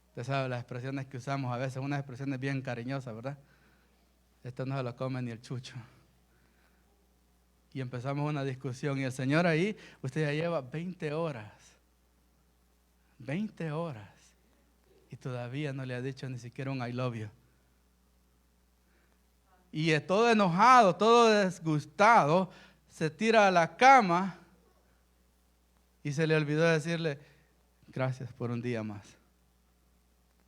Usted sabe las expresiones que usamos a veces, unas expresiones bien cariñosas, ¿verdad? Esto no se lo come ni el chucho. Y empezamos una discusión y el Señor ahí, usted ya lleva 20 horas. 20 horas. Y todavía no le ha dicho ni siquiera un I love you. Y es todo enojado, todo disgustado, se tira a la cama y se le olvidó decirle, gracias por un día más.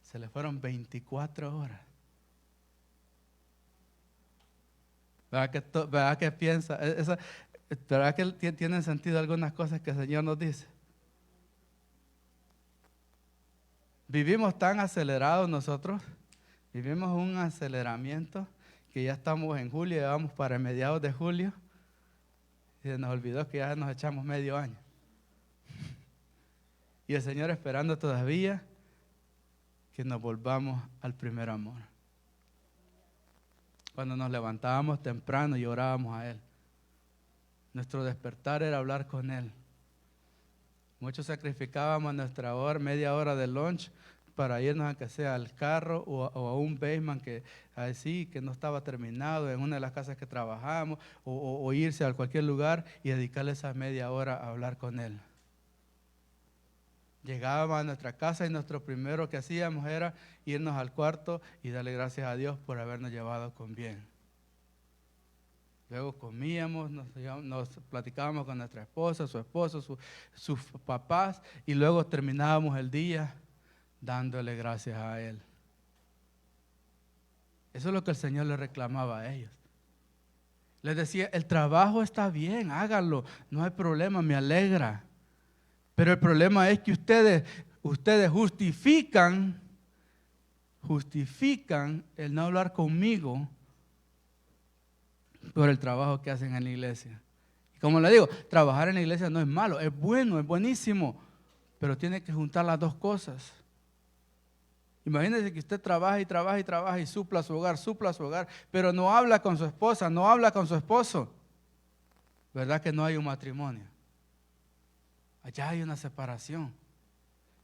Se le fueron 24 horas. ¿Verdad que piensa? ¿Verdad que tienen sentido algunas cosas que el Señor nos dice? Vivimos tan acelerados nosotros, vivimos un aceleramiento que ya estamos en julio, ya vamos para mediados de julio y se nos olvidó que ya nos echamos medio año. Y el Señor esperando todavía que nos volvamos al primer amor. Cuando nos levantábamos temprano y orábamos a Él. Nuestro despertar era hablar con Él. Muchos sacrificábamos nuestra hora, media hora de lunch para irnos aunque sea al carro o a un basement que así que no estaba terminado en una de las casas que trabajábamos o irse a cualquier lugar y dedicarle esa media hora a hablar con Él. Llegábamos a nuestra casa y nuestro primero que hacíamos era irnos al cuarto y darle gracias a Dios por habernos llevado con bien. Luego comíamos, nos platicábamos con nuestra esposa, su esposo, sus papás y luego terminábamos el día dándole gracias a Él. Eso es lo que el Señor le reclamaba a ellos. Les decía, el trabajo está bien, háganlo, no hay problema, me alegra. Pero el problema es que ustedes justifican el no hablar conmigo por el trabajo que hacen en la iglesia. Y como le digo, trabajar en la iglesia no es malo, es bueno, es buenísimo, pero tiene que juntar las dos cosas. Imagínese que usted trabaja y supla su hogar, pero no habla con su esposa, no habla con su esposo. ¿Verdad que no hay un matrimonio? Allá hay una separación.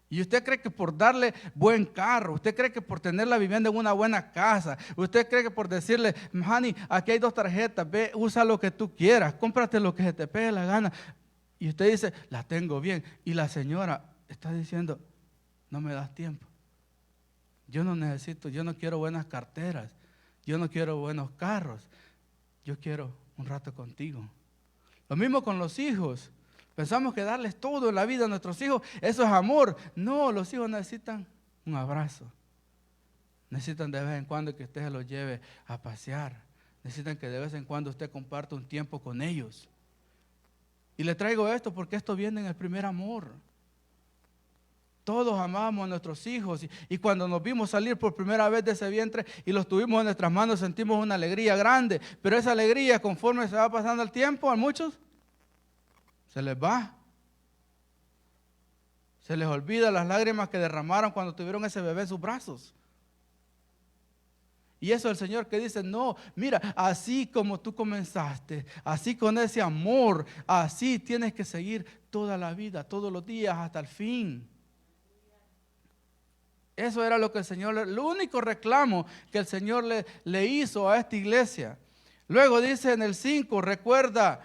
Y usted cree que por darle buen carro, usted cree que por tener la vivienda en una buena casa, usted cree que por decirle, honey, aquí hay 2 tarjetas, ve, usa lo que tú quieras, cómprate lo que se te pegue la gana. Y usted dice, la tengo bien. Y la señora está diciendo, no me das tiempo. Yo no quiero buenas carteras, yo no quiero buenos carros, yo quiero un rato contigo. Lo mismo con los hijos. Pensamos que darles todo en la vida a nuestros hijos, eso es amor. No, los hijos necesitan un abrazo. Necesitan de vez en cuando que usted se los lleve a pasear. necesitan que de vez en cuando usted comparta un tiempo con ellos. Y le traigo esto porque esto viene en el primer amor. Todos amamos a nuestros hijos y cuando nos vimos salir por primera vez de ese vientre y los tuvimos en nuestras manos, sentimos una alegría grande. Pero esa alegría, conforme se va pasando el tiempo, a muchos se les va. Se les olvida las lágrimas que derramaron cuando tuvieron ese bebé en sus brazos. Y eso el Señor que dice, no, mira, así como tú comenzaste, así con ese amor, así tienes que seguir toda la vida, todos los días, hasta el fin. Eso era lo que el Señor, el único reclamo que el Señor le hizo a esta iglesia. Luego dice en el 5, recuerda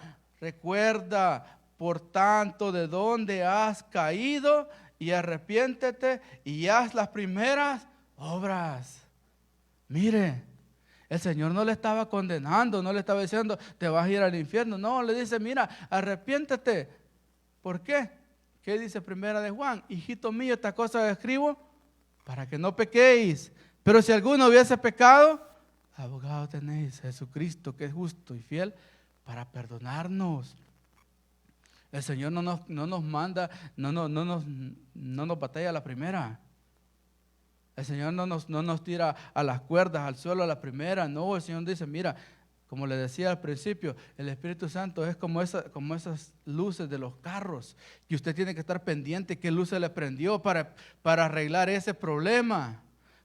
por tanto de dónde has caído y arrepiéntete y haz las primeras obras. Mire, el Señor no le estaba condenando, no le estaba diciendo te vas a ir al infierno. No, le dice, mira, arrepiéntete. ¿Por qué? ¿Qué dice primera de Juan? Hijito mío, esta cosa escribo para que no pequéis. Pero si alguno hubiese pecado, abogado tenéis, Jesucristo, que es justo y fiel para perdonarnos. El Señor no nos manda, no nos batalla a la primera. El Señor no nos tira a las cuerdas, al suelo a la primera. No, el Señor dice, mira, como le decía al principio, el Espíritu Santo es como esas luces de los carros, que usted tiene que estar pendiente qué luz se le prendió para arreglar ese problema.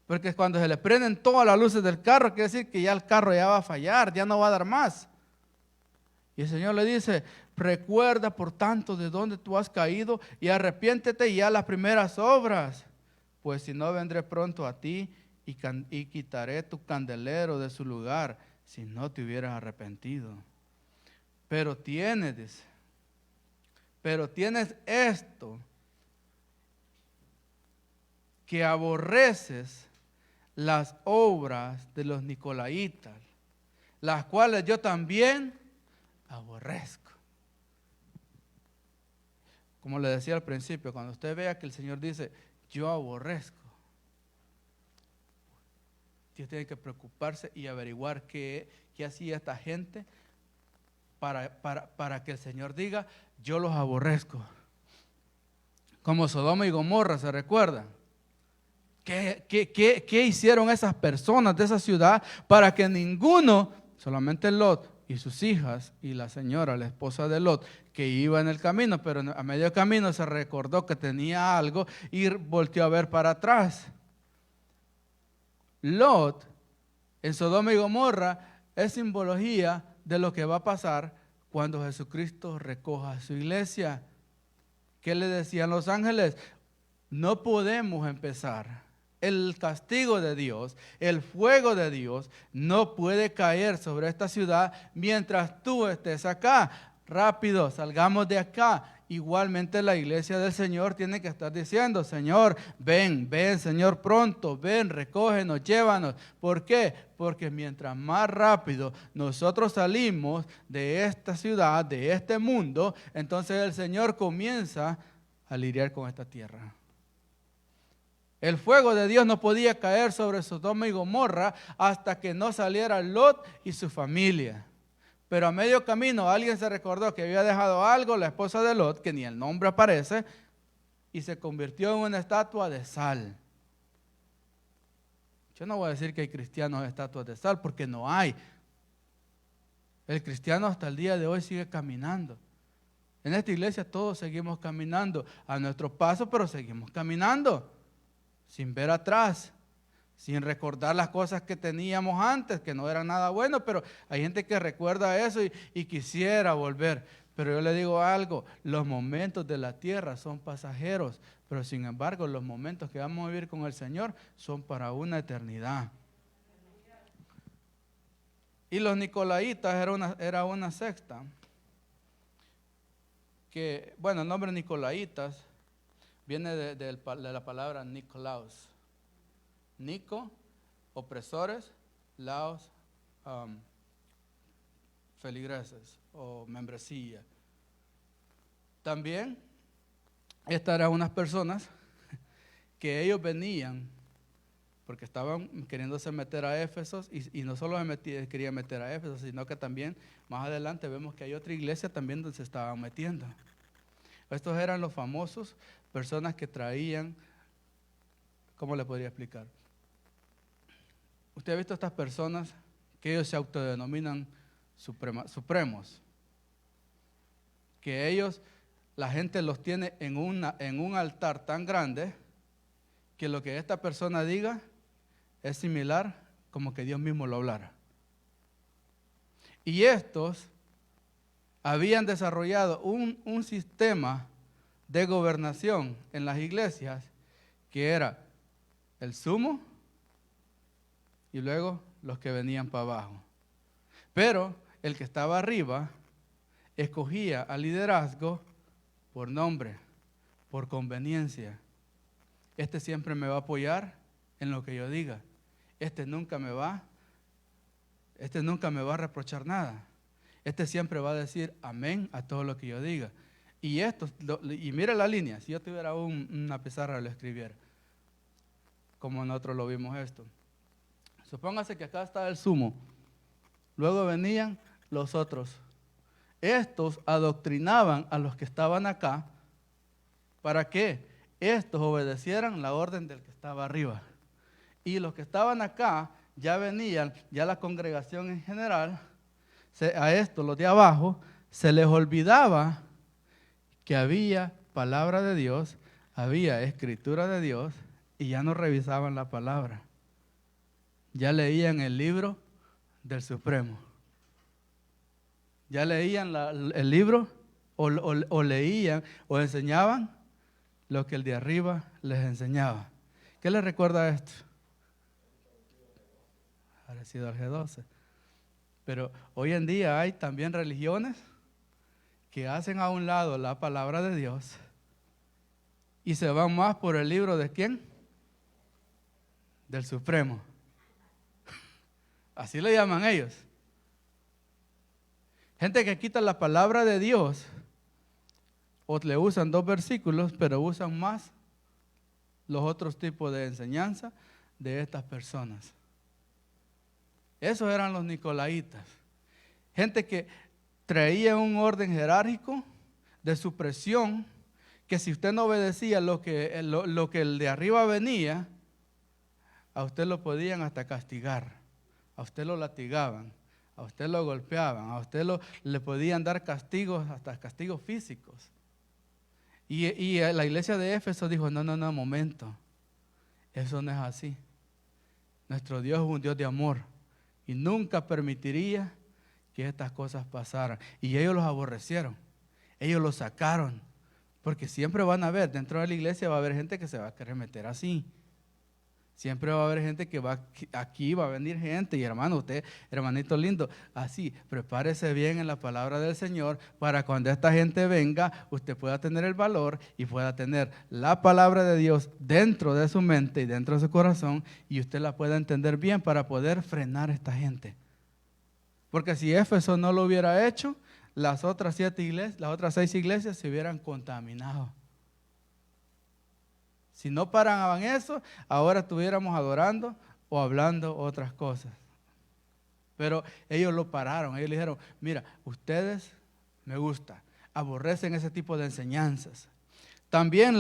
Porque cuando se le prenden todas las luces del carro, quiere decir que ya el carro ya va a fallar, ya no va a dar más. Y el Señor le dice, recuerda por tanto de dónde tú has caído y arrepiéntete y haz las primeras obras. Pues si no, vendré pronto a ti y quitaré tu candelero de su lugar si no te hubieras arrepentido. Pero tienes esto, que aborreces las obras de los nicolaitas, las cuales yo también aborrezco. Como le decía al principio, cuando usted vea que el Señor dice, yo aborrezco, usted tiene que preocuparse y averiguar qué hacía esta gente para que el Señor diga, yo los aborrezco. Como Sodoma y Gomorra, ¿se recuerdan? ¿Qué hicieron esas personas de esa ciudad para que ninguno, solamente Lot y sus hijas y la señora, la esposa de Lot, que iba en el camino, pero a medio camino se recordó que tenía algo y volteó a ver para atrás? Lot, en Sodoma y Gomorra, es simbología de lo que va a pasar cuando Jesucristo recoja su iglesia. ¿Qué le decían los ángeles? No podemos empezar. El castigo de Dios, el fuego de Dios no puede caer sobre esta ciudad mientras tú estés acá. Rápido, salgamos de acá. Igualmente la iglesia del Señor tiene que estar diciendo, Señor, ven, Señor, pronto, ven, recógenos, llévanos. ¿Por qué? Porque mientras más rápido nosotros salimos de esta ciudad, de este mundo, entonces el Señor comienza a lidiar con esta tierra. El fuego de Dios no podía caer sobre Sodoma y Gomorra hasta que no saliera Lot y su familia. Pero a medio camino alguien se recordó que había dejado algo, la esposa de Lot, que ni el nombre aparece, y se convirtió en una estatua de sal. Yo no voy a decir que hay cristianos estatuas de sal, porque no hay. El cristiano hasta el día de hoy sigue caminando. En esta iglesia todos seguimos caminando a nuestro paso, pero seguimos caminando. Sin ver atrás, sin recordar las cosas que teníamos antes, que no eran nada bueno, pero hay gente que recuerda eso y quisiera volver. Pero yo le digo algo, los momentos de la tierra son pasajeros, pero sin embargo los momentos que vamos a vivir con el Señor son para una eternidad. Y los nicolaitas era una secta, que, bueno, el nombre nicolaitas viene de la palabra Nicolaos. Nico, opresores, laos, feligreses o membresía. También estas eran unas personas que ellos venían porque estaban queriéndose meter a Éfeso, y no solo querían meter a Éfeso, sino que también más adelante vemos que hay otra iglesia también donde se estaban metiendo. Estos eran los famosos personas que traían, ¿cómo le podría explicar? Usted ha visto estas personas que ellos se autodenominan supremos, que ellos, la gente los tiene en un altar tan grande que lo que esta persona diga es similar como que Dios mismo lo hablara. Y estos habían desarrollado un sistema de gobernación en las iglesias que era el sumo y luego los que venían para abajo. Pero el que estaba arriba escogía al liderazgo por nombre, por conveniencia. Este siempre me va a apoyar en lo que yo diga. Este nunca me va a reprochar nada. Este siempre va a decir amén a todo lo que yo diga. Y mire la línea, si yo tuviera una pizarra lo escribiera, como nosotros lo vimos esto. Supóngase que acá está el sumo, luego venían los otros. Estos adoctrinaban a los que estaban acá para que estos obedecieran la orden del que estaba arriba. Y los que estaban acá ya venían, ya la congregación en general, a estos, los de abajo, se les olvidaba que había palabra de Dios, había escritura de Dios, y ya no revisaban la palabra. Ya leían el libro del Supremo. Ya leían el libro o leían o enseñaban lo que el de arriba les enseñaba. ¿Qué les recuerda esto? Parecido al G12. Pero hoy en día hay también religiones que hacen a un lado la palabra de Dios y se van más por el libro de ¿quién? Del Supremo. Así le llaman ellos. Gente que quita la palabra de Dios o le usan 2 versículos, pero usan más los otros tipos de enseñanza de estas personas. Esos eran los nicolaítas. Gente que traía un orden jerárquico de supresión, que si usted no obedecía lo que el de arriba venía, a usted lo podían hasta castigar, a usted lo latigaban, a usted lo golpeaban, a usted le podían dar castigos, hasta castigos físicos. Y la iglesia de Éfeso dijo, no, momento, eso no es así. Nuestro Dios es un Dios de amor y nunca permitiría que estas cosas pasaran. Y ellos los aborrecieron, ellos los sacaron, porque siempre van a ver, dentro de la iglesia va a haber gente que se va a querer meter así. Siempre va a haber gente que aquí va a venir gente, y hermano, usted, hermanito lindo, así, prepárese bien en la palabra del Señor para cuando esta gente venga, usted pueda tener el valor y pueda tener la palabra de Dios dentro de su mente y dentro de su corazón, y usted la pueda entender bien para poder frenar a esta gente. Porque si Éfeso no lo hubiera hecho, las otras 6 iglesias se hubieran contaminado. Si no paraban eso, ahora estuviéramos adorando o hablando otras cosas. Pero ellos lo pararon, ellos le dijeron, mira, ustedes me gusta, aborrecen ese tipo de enseñanzas. También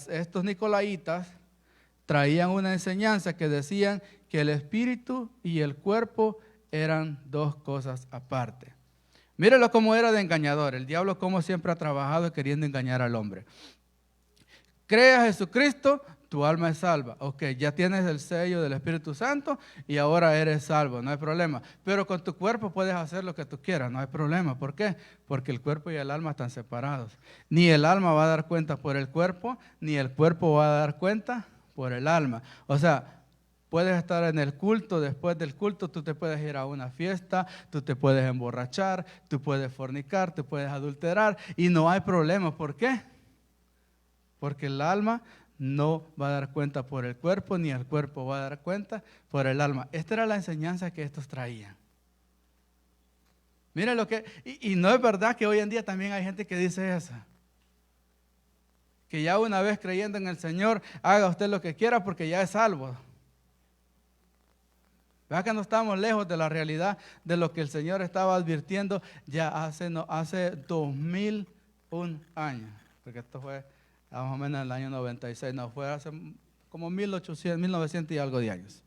estos nicolaítas traían una enseñanza que decían que el espíritu y el cuerpo eran 2 cosas aparte. Mírenlo cómo era de engañador, el diablo como siempre ha trabajado queriendo engañar al hombre. Cree a Jesucristo, tu alma es salva. Ok, ya tienes el sello del Espíritu Santo y ahora eres salvo, no hay problema. Pero con tu cuerpo puedes hacer lo que tú quieras, no hay problema. ¿Por qué? Porque el cuerpo y el alma están separados. Ni el alma va a dar cuenta por el cuerpo, ni el cuerpo va a dar cuenta por el alma. O sea, puedes estar en el culto, después del culto tú te puedes ir a una fiesta, tú te puedes emborrachar, tú puedes fornicar, tú puedes adulterar y no hay problema. ¿Por qué? Porque el alma no va a dar cuenta por el cuerpo, ni el cuerpo va a dar cuenta por el alma. Esta era la enseñanza que estos traían. Miren lo que, y no es verdad que hoy en día también hay gente que dice eso. Que ya una vez creyendo en el Señor, haga usted lo que quiera porque ya es salvo. Vea que no estamos lejos de la realidad de lo que el Señor estaba advirtiendo ya hace 2001 años. Porque esto fue más o menos en el año 96, no, fue hace como 1900 y algo de años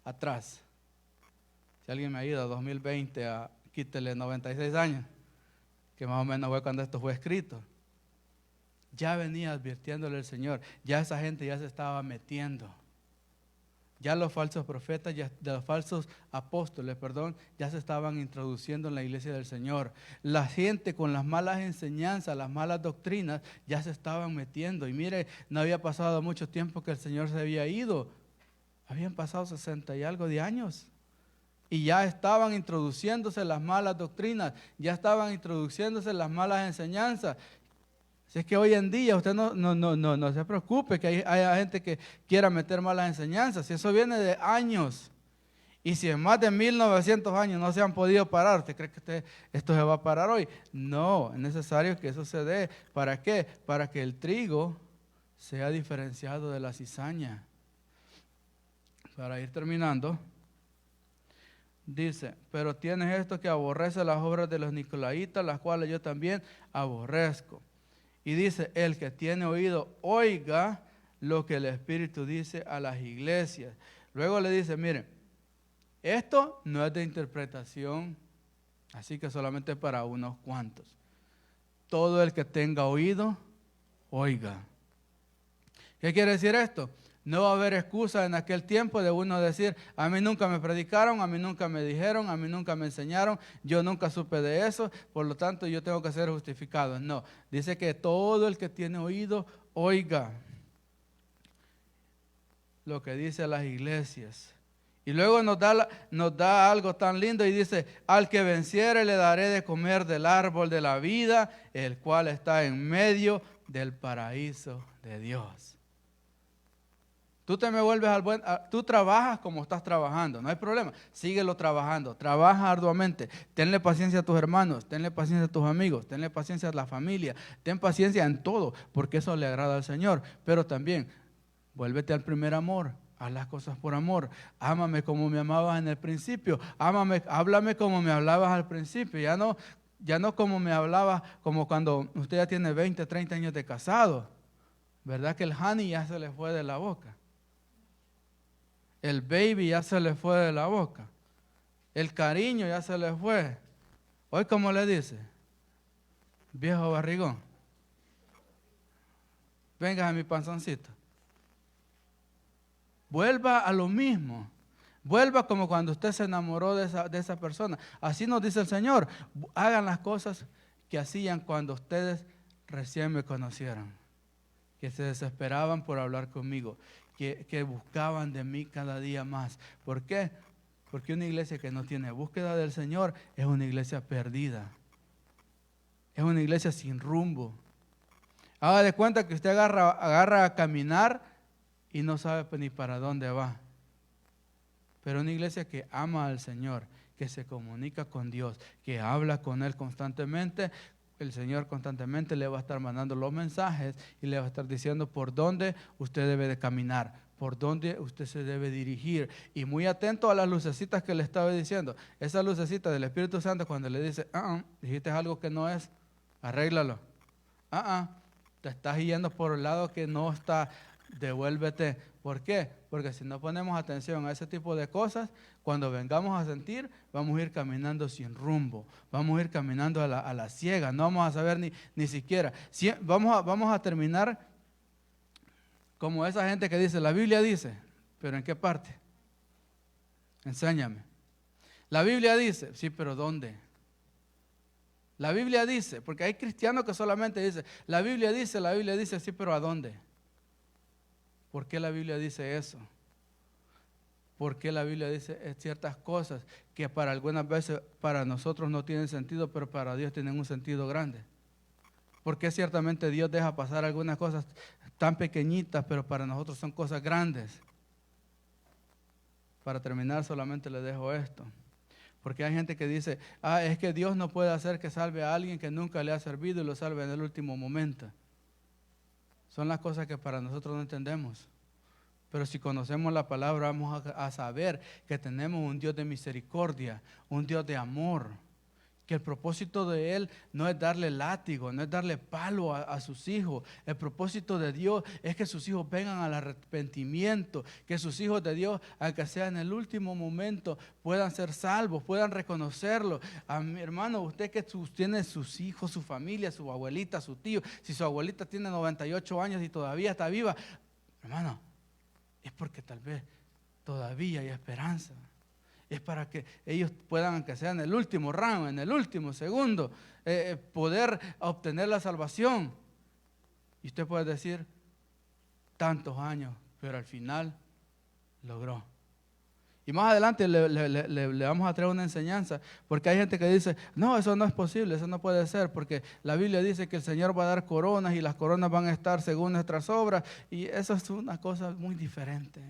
atrás. Si alguien me ha ido a 2020, quítele 96 años, que más o menos fue cuando esto fue escrito. Ya venía advirtiéndole el Señor, ya esa gente ya se estaba metiendo. Ya los falsos profetas, los falsos apóstoles, ya se estaban introduciendo en la iglesia del Señor. La gente con las malas enseñanzas, las malas doctrinas, ya se estaban metiendo. Y mire, no había pasado mucho tiempo que el Señor se había ido. Habían pasado 60 y algo de años. Y ya estaban introduciéndose las malas doctrinas, ya estaban introduciéndose las malas enseñanzas. Si es que hoy en día usted no se preocupe que hay gente que quiera meter malas enseñanzas. Si eso viene de años. Y si en más de 1900 años no se han podido parar, ¿usted cree que esto se va a parar hoy? No, es necesario que eso se dé. ¿Para qué? Para que el trigo sea diferenciado de la cizaña. Para ir terminando, dice, pero tienes esto que aborrece las obras de los nicolaítas, las cuales yo también aborrezco. Y dice, el que tiene oído, oiga lo que el Espíritu dice a las iglesias. Luego le dice, miren, esto no es de interpretación, así que solamente para unos cuantos. Todo el que tenga oído, oiga. ¿Qué quiere decir esto? No va a haber excusa en aquel tiempo de uno decir, a mí nunca me predicaron, a mí nunca me dijeron, a mí nunca me enseñaron, yo nunca supe de eso, por lo tanto yo tengo que ser justificado. No, dice que todo el que tiene oído, oiga lo que dice las iglesias. Y luego nos da algo tan lindo y dice, al que venciere le daré de comer del árbol de la vida, el cual está en medio del paraíso de Dios. Tú te me vuelves tú trabajas como estás trabajando, no hay problema, síguelo trabajando, trabaja arduamente, tenle paciencia a tus hermanos, tenle paciencia a tus amigos, tenle paciencia a la familia, ten paciencia en todo, porque eso le agrada al Señor, pero también, vuélvete al primer amor, haz las cosas por amor, ámame como me amabas en el principio, háblame como me hablabas al principio, ya no como me hablabas, como cuando usted ya tiene 20, 30 años de casado, ¿verdad que el honey ya se le fue de la boca? El baby ya se le fue de la boca. El cariño ya se le fue. Hoy, ¿cómo le dice? Viejo barrigón. Venga a mi panzoncito. Vuelva a lo mismo. Vuelva como cuando usted se enamoró de esa persona. Así nos dice el Señor. Hagan las cosas que hacían cuando ustedes recién me conocieron. Que se desesperaban por hablar conmigo. Que buscaban de mí cada día más. ¿Por qué? Porque una iglesia que no tiene búsqueda del Señor es una iglesia perdida. Es una iglesia sin rumbo. Haga de cuenta que usted agarra a caminar y no sabe ni para dónde va. Pero una iglesia que ama al Señor, que se comunica con Dios, que habla con Él constantemente, el Señor constantemente le va a estar mandando los mensajes y le va a estar diciendo por dónde usted debe de caminar, por dónde usted se debe dirigir. Y muy atento a las lucecitas que le estaba diciendo. Esa lucecita del Espíritu Santo cuando le dice, dijiste algo que no es, arréglalo. Te estás yendo por el lado que no está, devuélvete. ¿Por qué? Porque si no ponemos atención a ese tipo de cosas, cuando vengamos a sentir, vamos a ir caminando sin rumbo, vamos a ir caminando a la ciega, no vamos a saber ni siquiera. Vamos a terminar como esa gente que dice, la Biblia dice, pero ¿en qué parte? Enséñame. La Biblia dice, sí, pero ¿dónde? La Biblia dice, porque hay cristianos que solamente dicen, la Biblia dice, sí, pero ¿a dónde? ¿Por qué la Biblia dice eso? ¿Por qué la Biblia dice ciertas cosas que para algunas veces para nosotros no tienen sentido, pero para Dios tienen un sentido grande? ¿Por qué ciertamente Dios deja pasar algunas cosas tan pequeñitas, pero para nosotros son cosas grandes? Para terminar solamente le dejo esto. Porque hay gente que dice, es que Dios no puede hacer que salve a alguien que nunca le ha servido y lo salve en el último momento. Son las cosas que para nosotros no entendemos. Pero si conocemos la palabra, vamos a saber que tenemos un Dios de misericordia, un Dios de amor. Que el propósito de Él no es darle látigo, no es darle palo a sus hijos. El propósito de Dios es que sus hijos vengan al arrepentimiento, que sus hijos de Dios, aunque sea en el último momento, puedan ser salvos, puedan reconocerlo. A mi hermano, usted que tiene sus hijos, su familia, su abuelita, su tío, si su abuelita tiene 98 años y todavía está viva, hermano, es porque tal vez todavía hay esperanza. Es para que ellos puedan, aunque sea en el último round, en el último segundo, poder obtener la salvación. Y usted puede decir, tantos años, pero al final logró. Y más adelante le vamos a traer una enseñanza, porque hay gente que dice, no, eso no es posible, eso no puede ser, porque la Biblia dice que el Señor va a dar coronas y las coronas van a estar según nuestras obras, y eso es una cosa muy diferente.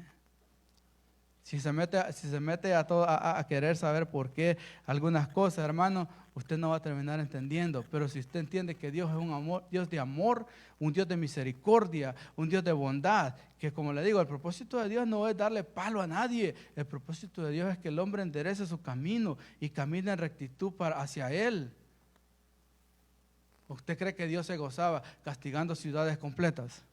Si se mete a querer saber por qué algunas cosas, hermano, usted no va a terminar entendiendo. Pero si usted entiende que Dios es un amor, Dios de amor, un Dios de misericordia, un Dios de bondad, que como le digo, el propósito de Dios no es darle palo a nadie. El propósito de Dios es que el hombre enderece su camino y camine en rectitud hacia Él. ¿Usted cree que Dios se gozaba castigando ciudades completas?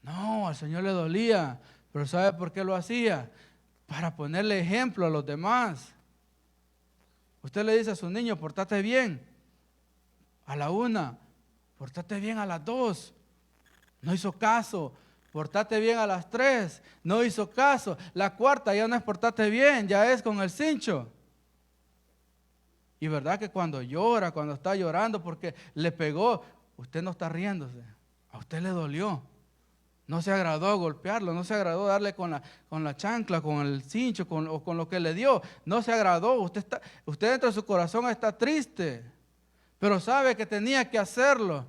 No, al Señor le dolía. Pero ¿sabe por qué lo hacía? Para ponerle ejemplo a los demás. Usted le dice a su niño, portate bien a la 1, portate bien a las 2, no hizo caso. Portate bien a las 3, no hizo caso. La 4 ya no es portate bien, ya es con el cincho. Y verdad que cuando llora, cuando está llorando porque le pegó, usted no está riéndose, a usted le dolió. No se agradó golpearlo, no se agradó darle con la chancla, con el cincho, o con lo que le dio. No se agradó. Usted dentro de su corazón está triste, pero sabe que tenía que hacerlo.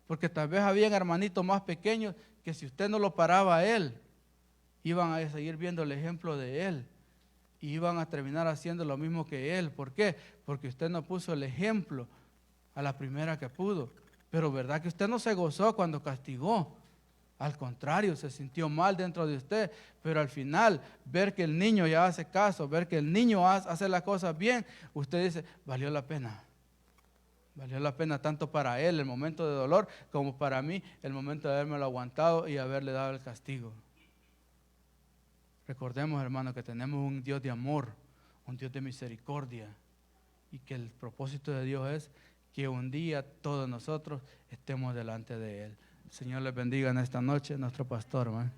Porque tal vez habían hermanitos más pequeños que si usted no lo paraba a él, iban a seguir viendo el ejemplo de él. Y iban a terminar haciendo lo mismo que él. ¿Por qué? Porque usted no puso el ejemplo a la primera que pudo. Pero verdad que usted no se gozó cuando castigó. Al contrario, se sintió mal dentro de usted, pero al final, ver que el niño ya hace caso, ver que el niño hace las cosas bien, usted dice, valió la pena. Valió la pena tanto para él el momento de dolor, como para mí el momento de haberme lo aguantado y haberle dado el castigo. Recordemos, hermano, que tenemos un Dios de amor, un Dios de misericordia, y que el propósito de Dios es que un día todos nosotros estemos delante de Él. Señor les bendiga en esta noche, nuestro pastor, hermano.